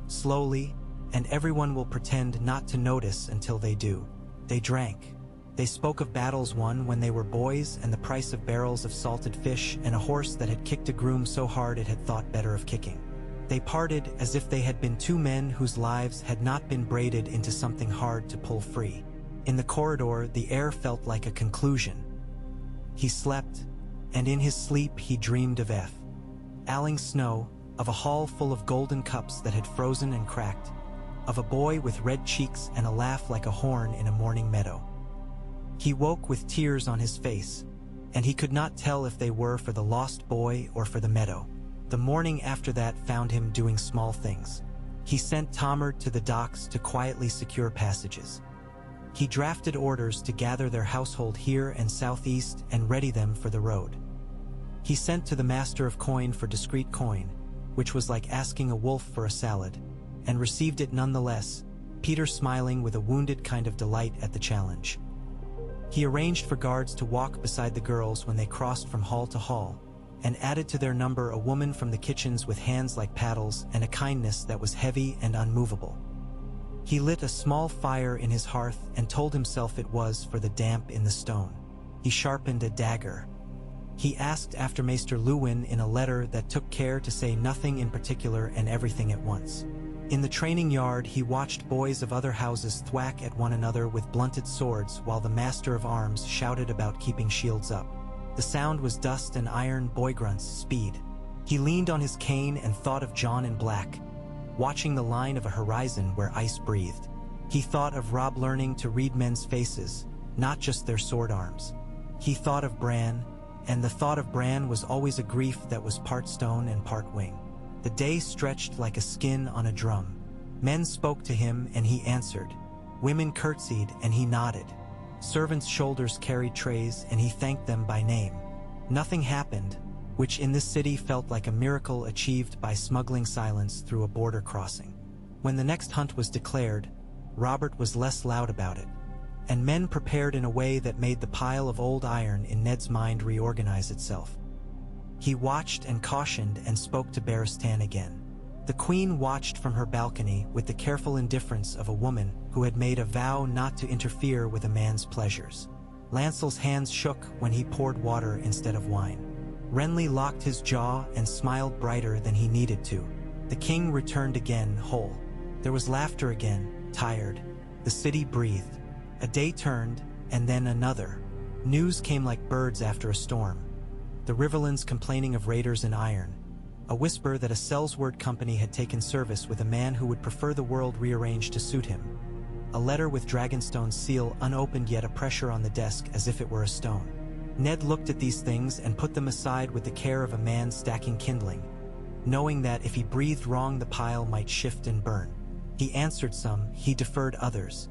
Slowly, and everyone will pretend not to notice until they do." They drank. They spoke of battles won when they were boys and the price of barrels of salted fish and a horse that had kicked a groom so hard it had thought better of kicking. They parted as if they had been two men whose lives had not been braided into something hard to pull free. In the corridor, the air felt like a conclusion. He slept, and in his sleep he dreamed of falling snow, of a hall full of golden cups that had frozen and cracked, of a boy with red cheeks and a laugh like a horn in a morning meadow. He woke with tears on his face, and he could not tell if they were for the lost boy or for the meadow. The morning after that found him doing small things. He sent Tomard to the docks to quietly secure passages. He drafted orders to gather their household here and southeast and ready them for the road. He sent to the master of coin for discreet coin, which was like asking a wolf for a salad, and received it nonetheless, Peter smiling with a wounded kind of delight at the challenge. He arranged for guards to walk beside the girls when they crossed from hall to hall, and added to their number a woman from the kitchens with hands like paddles and a kindness that was heavy and unmovable. He lit a small fire in his hearth and told himself it was for the damp in the stone. He sharpened a dagger. He asked after Maester Lewin in a letter that took care to say nothing in particular and everything at once. In the training yard, he watched boys of other houses thwack at one another with blunted swords while the master of arms shouted about keeping shields up. The sound was dust and iron boy grunts, speed. He leaned on his cane and thought of John in Black, watching the line of a horizon where ice breathed. He thought of Robb learning to read men's faces, not just their sword arms. He thought of Bran, and the thought of Bran was always a grief that was part stone and part wing. The day stretched like a skin on a drum. Men spoke to him and he answered. Women curtsied and he nodded. Servants' shoulders carried trays and he thanked them by name. Nothing happened, which in this city felt like a miracle achieved by smuggling silence through a border crossing. When the next hunt was declared, Robert was less loud about it, and men prepared in a way that made the pile of old iron in Ned's mind reorganize itself. He watched and cautioned and spoke to Barristan again. The Queen watched from her balcony with the careful indifference of a woman who had made a vow not to interfere with a man's pleasures. Lancel's hands shook when he poured water instead of wine. Renly locked his jaw and smiled brighter than he needed to. The king returned again, whole. There was laughter again, tired. The city breathed. A day turned, and then another. News came like birds after a storm. The Riverlands complaining of raiders in iron. A whisper that a Sellsword company had taken service with a man who would prefer the world rearranged to suit him. A letter with Dragonstone's seal unopened, yet a pressure on the desk as if it were a stone. Ned looked at these things and put them aside with the care of a man stacking kindling, knowing that if he breathed wrong the pile might shift and burn. He answered some, he deferred others.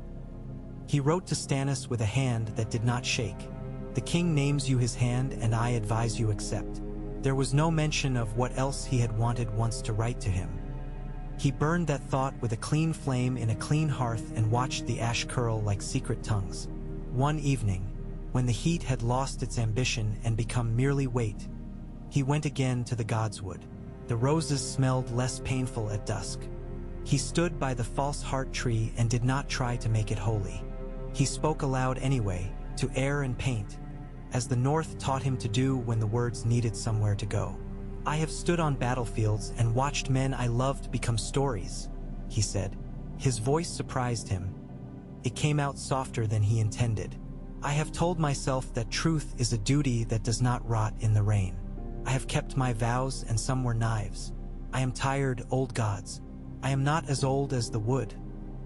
He wrote to Stannis with a hand that did not shake. The king names you his hand and I advise you accept. There was no mention of what else he had wanted once to write to him. He burned that thought with a clean flame in a clean hearth and watched the ash curl like secret tongues. One evening, when the heat had lost its ambition and become merely weight, he went again to the Godswood. The roses smelled less painful at dusk. He stood by the false heart tree and did not try to make it holy. He spoke aloud anyway, to air and paint, as the North taught him to do when the words needed somewhere to go. I have stood on battlefields and watched men I loved become stories, he said. His voice surprised him. It came out softer than he intended. I have told myself that truth is a duty that does not rot in the rain. I have kept my vows and some were knives. I am tired, old gods. I am not as old as the wood,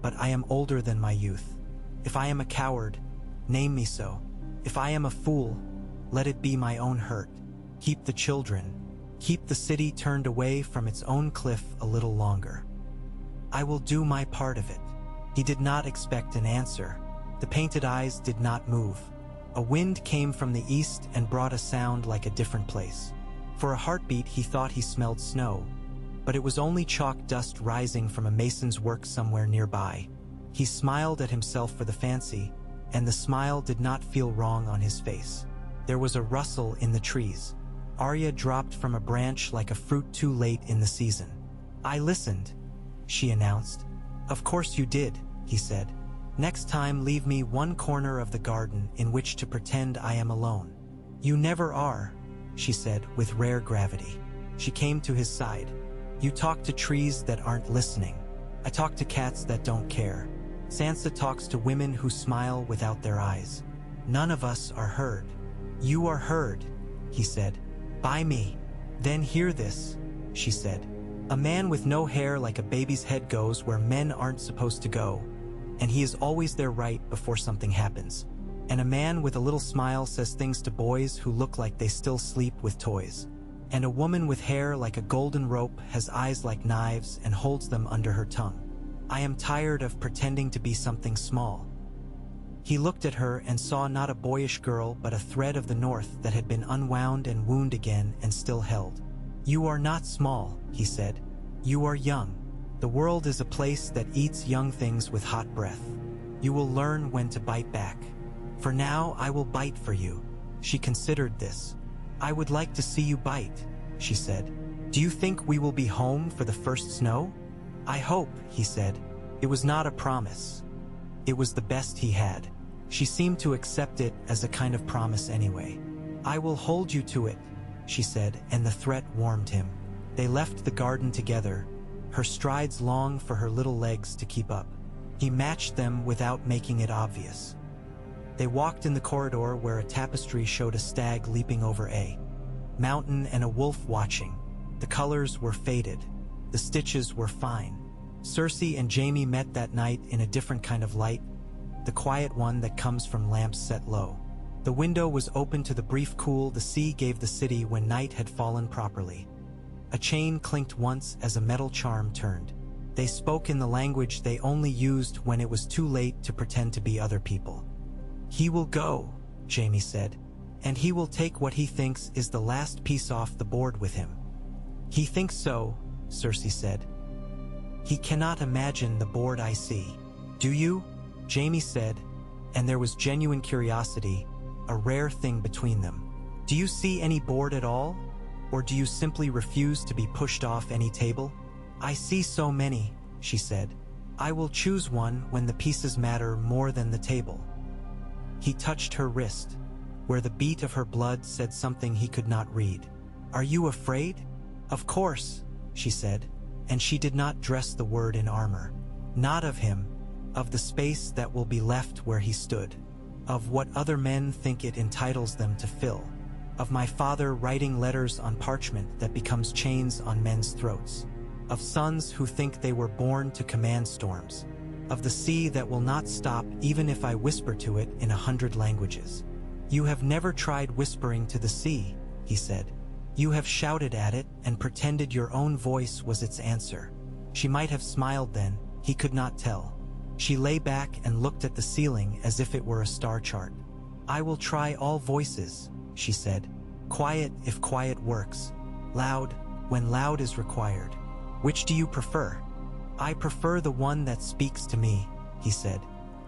but I am older than my youth. If I am a coward, name me so. If I am a fool, let it be my own hurt. Keep the children. Keep the city turned away from its own cliff a little longer. I will do my part of it. He did not expect an answer. The painted eyes did not move. A wind came from the east and brought a sound like a different place. For a heartbeat he thought he smelled snow, but it was only chalk dust rising from a mason's work somewhere nearby. He smiled at himself for the fancy, and the smile did not feel wrong on his face. There was a rustle in the trees. Arya dropped from a branch like a fruit too late in the season. "I listened," she announced. "Of course you did," he said. "Next time leave me one corner of the garden in which to pretend I am alone." "You never are," she said with rare gravity. She came to his side. "You talk to trees that aren't listening. I talk to cats that don't care. Sansa talks to women who smile without their eyes. None of us are heard." "You are heard," he said. "By me." "Then hear this," she said. "A man with no hair like a baby's head goes where men aren't supposed to go, and he is always there right before something happens. And a man with a little smile says things to boys who look like they still sleep with toys. And a woman with hair like a golden rope has eyes like knives and holds them under her tongue. I am tired of pretending to be something small." He looked at her and saw not a boyish girl but a thread of the north that had been unwound and wound again and still held. "You are not small," he said. "You are young. The world is a place that eats young things with hot breath. You will learn when to bite back. For now I will bite for you." She considered this. "I would like to see you bite," she said. "Do you think we will be home for the first snow?" "I hope," he said. It was not a promise. It was the best he had. She seemed to accept it as a kind of promise anyway. "I will hold you to it," she said, and the threat warmed him. They left the garden together, her strides long for her little legs to keep up. He matched them without making it obvious. They walked in the corridor where a tapestry showed a stag leaping over a mountain and a wolf watching. The colors were faded. The stitches were fine. Cersei and Jaime met that night in a different kind of light, the quiet one that comes from lamps set low. The window was open to the brief cool the sea gave the city when night had fallen properly. A chain clinked once as a metal charm turned. They spoke in the language they only used when it was too late to pretend to be other people. "He will go," Jaime said, "and he will take what he thinks is the last piece off the board with him." "He thinks so," Cersei said. "He cannot imagine the board I see." "Do you?" Jaime said, and there was genuine curiosity, a rare thing between them. "Do you see any board at all? Or do you simply refuse to be pushed off any table?" "I see so many," she said. "I will choose one when the pieces matter more than the table." He touched her wrist, where the beat of her blood said something he could not read. "Are you afraid?" "Of course," she said, and she did not dress the word in armor. "Not of him, of the space that will be left where he stood, of what other men think it entitles them to fill, of my father writing letters on parchment that becomes chains on men's throats, of sons who think they were born to command storms, of the sea that will not stop even if I whisper to it in 100 languages." "You have never tried whispering to the sea," he said. "You have shouted at it and pretended your own voice was its answer." She might have smiled then, he could not tell. She lay back and looked at the ceiling as if it were a star chart. "I will try all voices," she said. "Quiet if quiet works. Loud when loud is required. Which do you prefer?" "I prefer the one that speaks to me," he said.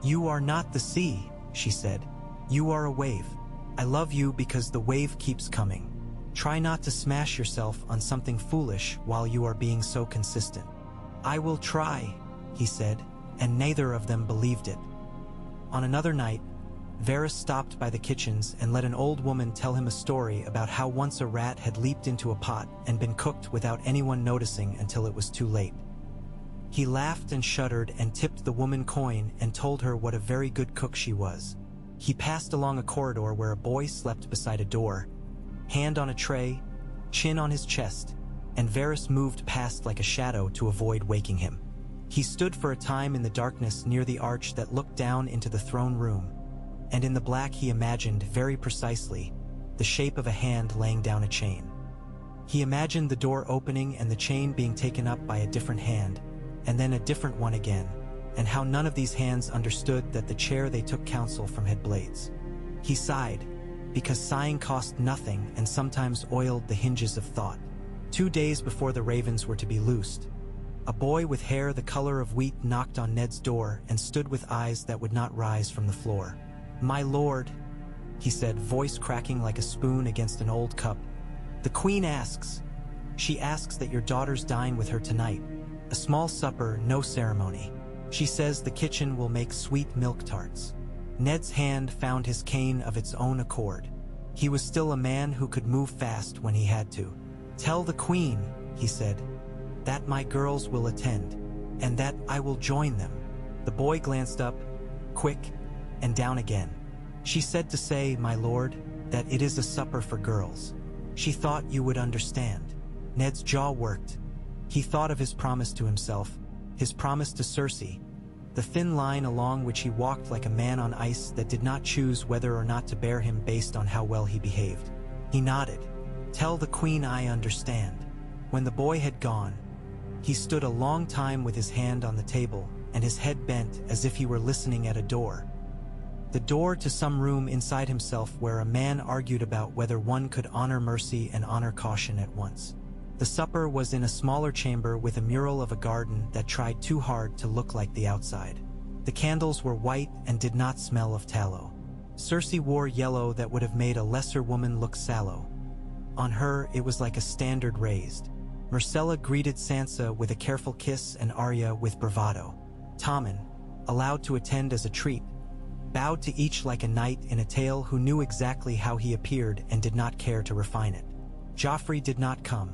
"You are not the sea," she said. "You are a wave. I love you because the wave keeps coming. Try not to smash yourself on something foolish while you are being so consistent." "I will try," he said, and neither of them believed it. On another night, Varys stopped by the kitchens and let an old woman tell him a story about how once a rat had leaped into a pot and been cooked without anyone noticing until it was too late. He laughed and shuddered and tipped the woman coin and told her what a very good cook she was. He passed along a corridor where a boy slept beside a door, hand on a tray, chin on his chest, and Varys moved past like a shadow to avoid waking him. He stood for a time in the darkness near the arch that looked down into the throne room, and in the black he imagined, very precisely, the shape of a hand laying down a chain. He imagined the door opening and the chain being taken up by a different hand, and then a different one again, and how none of these hands understood that the chair they took counsel from had blades. He sighed, because sighing cost nothing and sometimes oiled the hinges of thought. 2 days before the ravens were to be loosed, a boy with hair the color of wheat knocked on Ned's door and stood with eyes that would not rise from the floor. "My lord," he said, voice cracking like a spoon against an old cup. "The Queen asks. She asks that your daughters dine with her tonight. A small supper, no ceremony. She says the kitchen will make sweet milk tarts." Ned's hand found his cane of its own accord. He was still a man who could move fast when he had to. "Tell the Queen," he said, "that my girls will attend, and that I will join them." The boy glanced up, quick, and down again. "She said to say, my lord, that it is a supper for girls. She thought you would understand." Ned's jaw worked. He thought of his promise to himself, his promise to Cersei, the thin line along which he walked like a man on ice that did not choose whether or not to bear him based on how well he behaved. He nodded. "Tell the Queen I understand." When the boy had gone, he stood a long time with his hand on the table and his head bent as if he were listening at a door. The door to some room inside himself where a man argued about whether one could honor mercy and honor caution at once. The supper was in a smaller chamber with a mural of a garden that tried too hard to look like the outside. The candles were white and did not smell of tallow. Cersei wore yellow that would have made a lesser woman look sallow. On her, it was like a standard raised. Myrcella greeted Sansa with a careful kiss and Arya with bravado. Tommen, allowed to attend as a treat, bowed to each like a knight in a tale who knew exactly how he appeared and did not care to refine it. Joffrey did not come.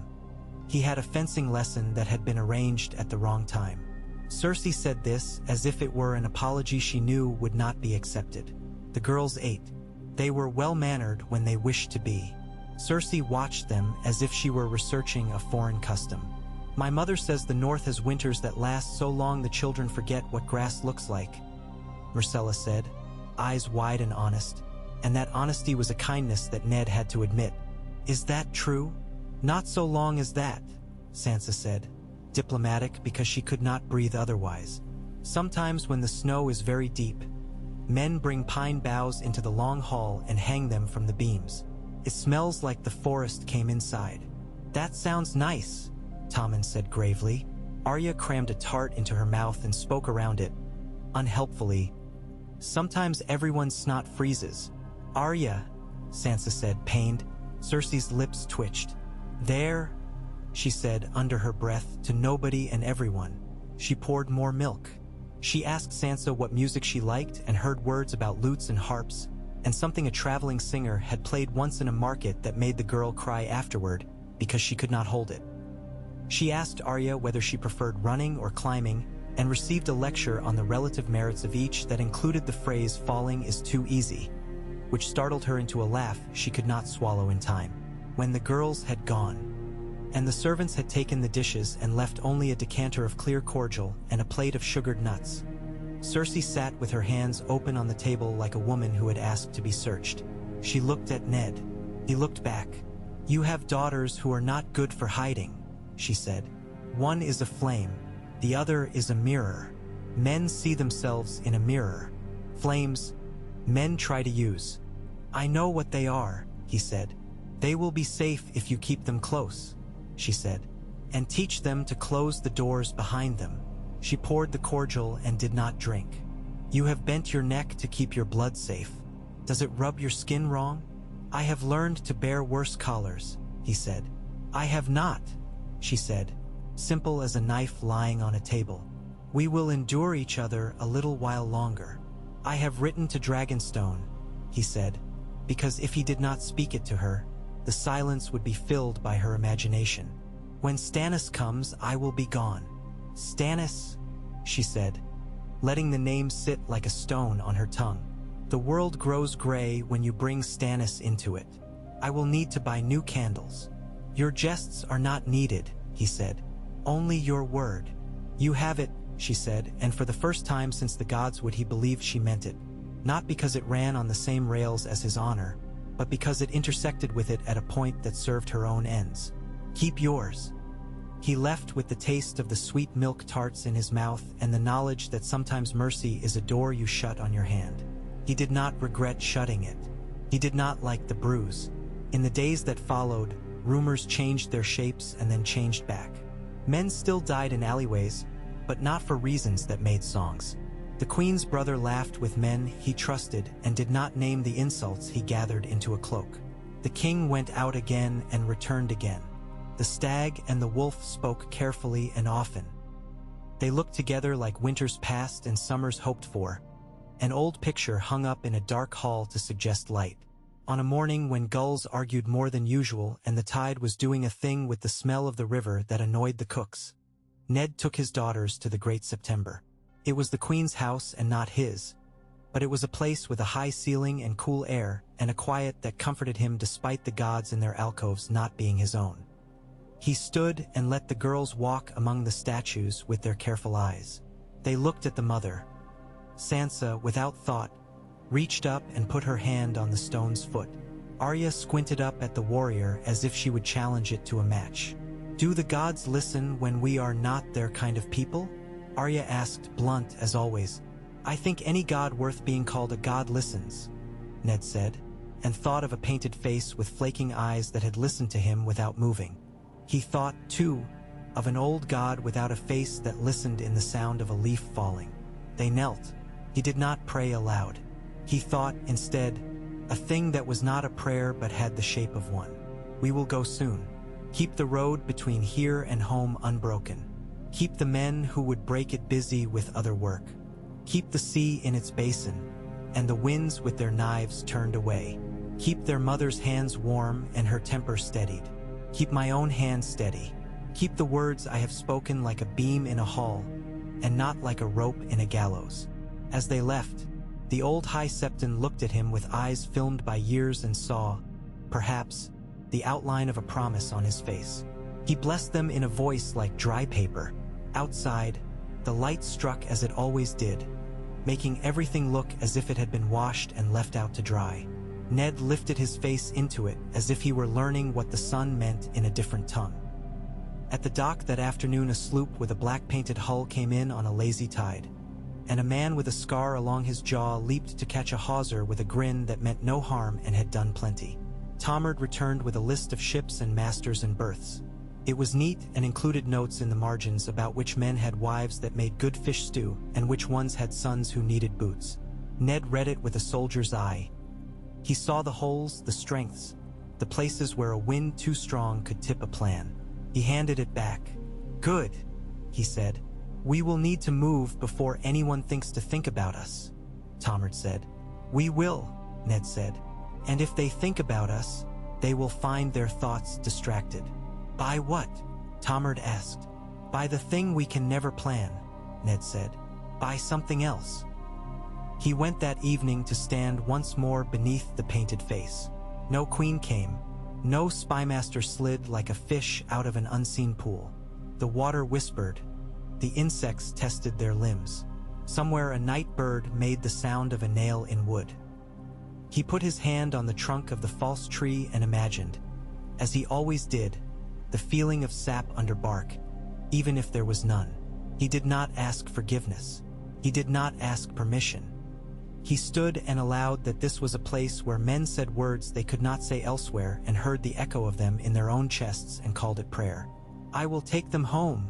He had a fencing lesson that had been arranged at the wrong time. Cersei said this as if it were an apology she knew would not be accepted. The girls ate. They were well-mannered when they wished to be. Cersei watched them as if she were researching a foreign custom. "My mother says the North has winters that last so long the children forget what grass looks like," Myrcella said, eyes wide and honest, and that honesty was a kindness that Ned had to admit. "Is that true?" "Not so long as that," Sansa said, diplomatic because she could not breathe otherwise. "Sometimes when the snow is very deep, men bring pine boughs into the long hall and hang them from the beams. It smells like the forest came inside." "That sounds nice," Tommen said gravely. Arya crammed a tart into her mouth and spoke around it, unhelpfully. "Sometimes everyone's snot freezes." "Arya," Sansa said, pained. Cersei's lips twitched. "There," she said under her breath to nobody and everyone. She poured more milk. She asked Sansa what music she liked and heard words about lutes and harps, and something a traveling singer had played once in a market that made the girl cry afterward because she could not hold it. She asked Arya whether she preferred running or climbing, and received a lecture on the relative merits of each that included the phrase "falling is too easy," which startled her into a laugh she could not swallow in time. When the girls had gone, and the servants had taken the dishes and left only a decanter of clear cordial and a plate of sugared nuts, Cersei sat with her hands open on the table like a woman who had asked to be searched. She looked at Ned. He looked back. "You have daughters who are not good for hiding," she said. "One is a flame. The other is a mirror. Men see themselves in a mirror. Flames, men try to use." "I know what they are," he said. "They will be safe if you keep them close," she said, "and teach them to close the doors behind them." She poured the cordial and did not drink. "You have bent your neck to keep your blood safe. Does it rub your skin wrong?" "I have learned to bear worse collars," he said. "I have not," she said, simple as a knife lying on a table. "We will endure each other a little while longer." "I have written to Dragonstone," he said, because if he did not speak it to her, the silence would be filled by her imagination. "When Stannis comes, I will be gone." "Stannis," she said, letting the name sit like a stone on her tongue. "The world grows gray when you bring Stannis into it. I will need to buy new candles." "Your jests are not needed," he said. "Only your word." "You have it," she said, and for the first time since the gods would he believed she meant it. Not because it ran on the same rails as his honor, but because it intersected with it at a point that served her own ends. "Keep yours." He left with the taste of the sweet milk tarts in his mouth and the knowledge that sometimes mercy is a door you shut on your hand. He did not regret shutting it. He did not like the bruise. In the days that followed, rumors changed their shapes and then changed back. Men still died in alleyways, but not for reasons that made songs. The queen's brother laughed with men he trusted and did not name the insults he gathered into a cloak. The king went out again and returned again. The stag and the wolf spoke carefully and often. They looked together like winters past and summers hoped for. An old picture hung up in a dark hall to suggest light. On a morning when gulls argued more than usual and the tide was doing a thing with the smell of the river that annoyed the cooks, Ned took his daughters to the Great September. It was the queen's house and not his, but it was a place with a high ceiling and cool air and a quiet that comforted him despite the gods in their alcoves not being his own. He stood and let the girls walk among the statues with their careful eyes. They looked at the mother. Sansa, without thought, reached up and put her hand on the stone's foot. Arya squinted up at the warrior as if she would challenge it to a match. "Do the gods listen when we are not their kind of people?" Arya asked, blunt as always. "I think any god worth being called a god listens," Ned said, and thought of a painted face with flaking eyes that had listened to him without moving. He thought, too, of an old god without a face that listened in the sound of a leaf falling. They knelt. He did not pray aloud. He thought, instead, a thing that was not a prayer but had the shape of one. "We will go soon. Keep the road between here and home unbroken. Keep the men who would break it busy with other work. Keep the sea in its basin, and the winds with their knives turned away. Keep their mother's hands warm and her temper steadied. Keep my own hand steady. Keep the words I have spoken like a beam in a hall, and not like a rope in a gallows." As they left, the old High Septon looked at him with eyes filmed by years and saw, perhaps, the outline of a promise on his face. He blessed them in a voice like dry paper. Outside, the light struck as it always did, making everything look as if it had been washed and left out to dry. Ned lifted his face into it as if he were learning what the sun meant in a different tongue. At the dock that afternoon, a sloop with a black-painted hull came in on a lazy tide, and a man with a scar along his jaw leaped to catch a hawser with a grin that meant no harm and had done plenty. Tomard returned with a list of ships and masters and berths. It was neat and included notes in the margins about which men had wives that made good fish stew and which ones had sons who needed boots. Ned read it with a soldier's eye. He saw the holes, the strengths, the places where a wind too strong could tip a plan. He handed it back. "Good," he said. "We will need to move before anyone thinks to think about us," Tomard said. "We will," Ned said. "And if they think about us, they will find their thoughts distracted." "By what?" Tomard asked. "By the thing we can never plan," Ned said. "By something else." He went that evening to stand once more beneath the painted face. No queen came. No spymaster slid like a fish out of an unseen pool. The water whispered. The insects tested their limbs. Somewhere a night bird made the sound of a nail in wood. He put his hand on the trunk of the false tree and imagined, as he always did, the feeling of sap under bark, even if there was none. He did not ask forgiveness. He did not ask permission. He stood and allowed that this was a place where men said words they could not say elsewhere and heard the echo of them in their own chests and called it prayer. "I will take them home,"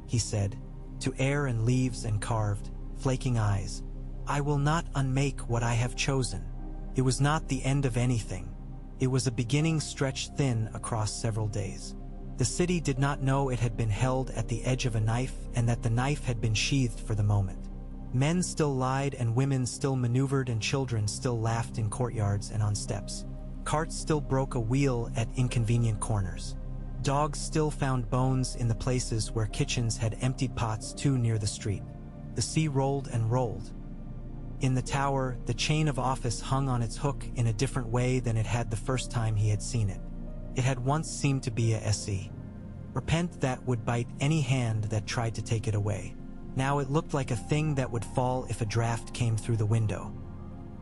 he said, to air and leaves and carved, flaking eyes. "I will not unmake what I have chosen." It was not the end of anything. It was a beginning stretched thin across several days. The city did not know it had been held at the edge of a knife and that the knife had been sheathed for the moment. Men still lied and women still maneuvered and children still laughed in courtyards and on steps. Carts still broke a wheel at inconvenient corners. Dogs still found bones in the places where kitchens had emptied pots too near the street. The sea rolled and rolled. In the tower, the chain of office hung on its hook in a different way than it had the first time he had seen it. It had once seemed to be a SE. Repent that would bite any hand that tried to take it away. Now it looked like a thing that would fall if a draft came through the window.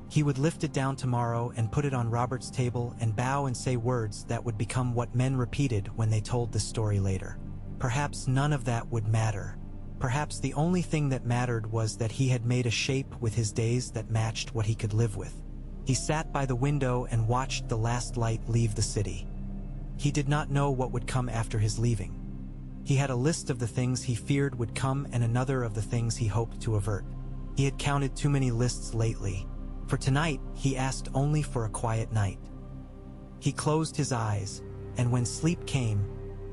He would lift it down tomorrow and put it on Robert's table and bow and say words that would become what men repeated when they told the story later. Perhaps none of that would matter. Perhaps the only thing that mattered was that he had made a shape with his days that matched what he could live with. He sat by the window and watched the last light leave the city. He did not know what would come after his leaving. He had a list of the things he feared would come and another of the things he hoped to avert. He had counted too many lists lately. For tonight, he asked only for a quiet night. He closed his eyes, and when sleep came,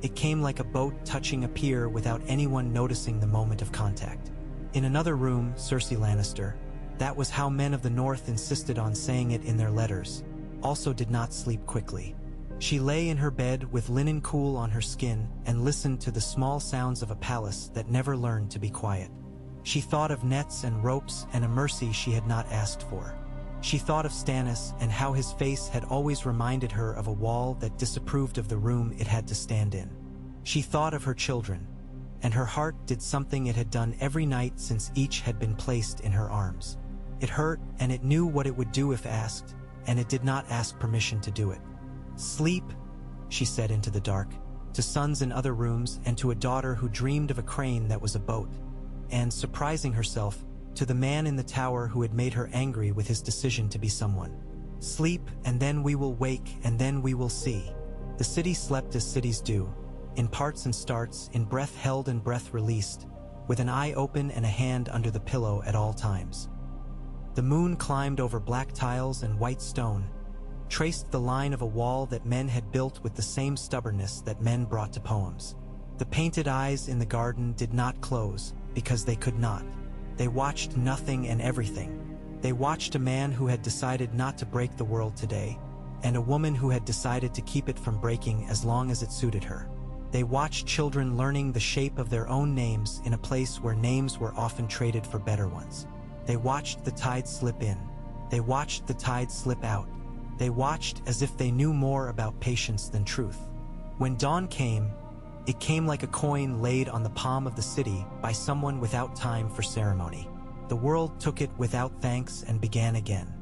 it came like a boat touching a pier without anyone noticing the moment of contact. In another room, Cersei Lannister, that was how men of the North insisted on saying it in their letters, also did not sleep quickly. She lay in her bed with linen cool on her skin and listened to the small sounds of a palace that never learned to be quiet. She thought of nets and ropes and a mercy she had not asked for. She thought of Stannis and how his face had always reminded her of a wall that disapproved of the room it had to stand in. She thought of her children, and her heart did something it had done every night since each had been placed in her arms. It hurt, and it knew what it would do if asked, and it did not ask permission to do it. "Sleep," she said into the dark, to sons in other rooms and to a daughter who dreamed of a crane that was a boat, and, surprising herself, to the man in the tower who had made her angry with his decision to be someone. "Sleep, and then we will wake, and then we will see." The city slept as cities do, in parts and starts, in breath held and breath released, with an eye open and a hand under the pillow at all times. The moon climbed over black tiles and white stone, traced the line of a wall that men had built with the same stubbornness that men brought to poems. The painted eyes in the garden did not close, because they could not. They watched nothing and everything. They watched a man who had decided not to break the world today, and a woman who had decided to keep it from breaking as long as it suited her. They watched children learning the shape of their own names in a place where names were often traded for better ones. They watched the tide slip in. They watched the tide slip out. They watched as if they knew more about patience than truth. When dawn came, it came like a coin laid on the palm of the city by someone without time for ceremony. The world took it without thanks and began again.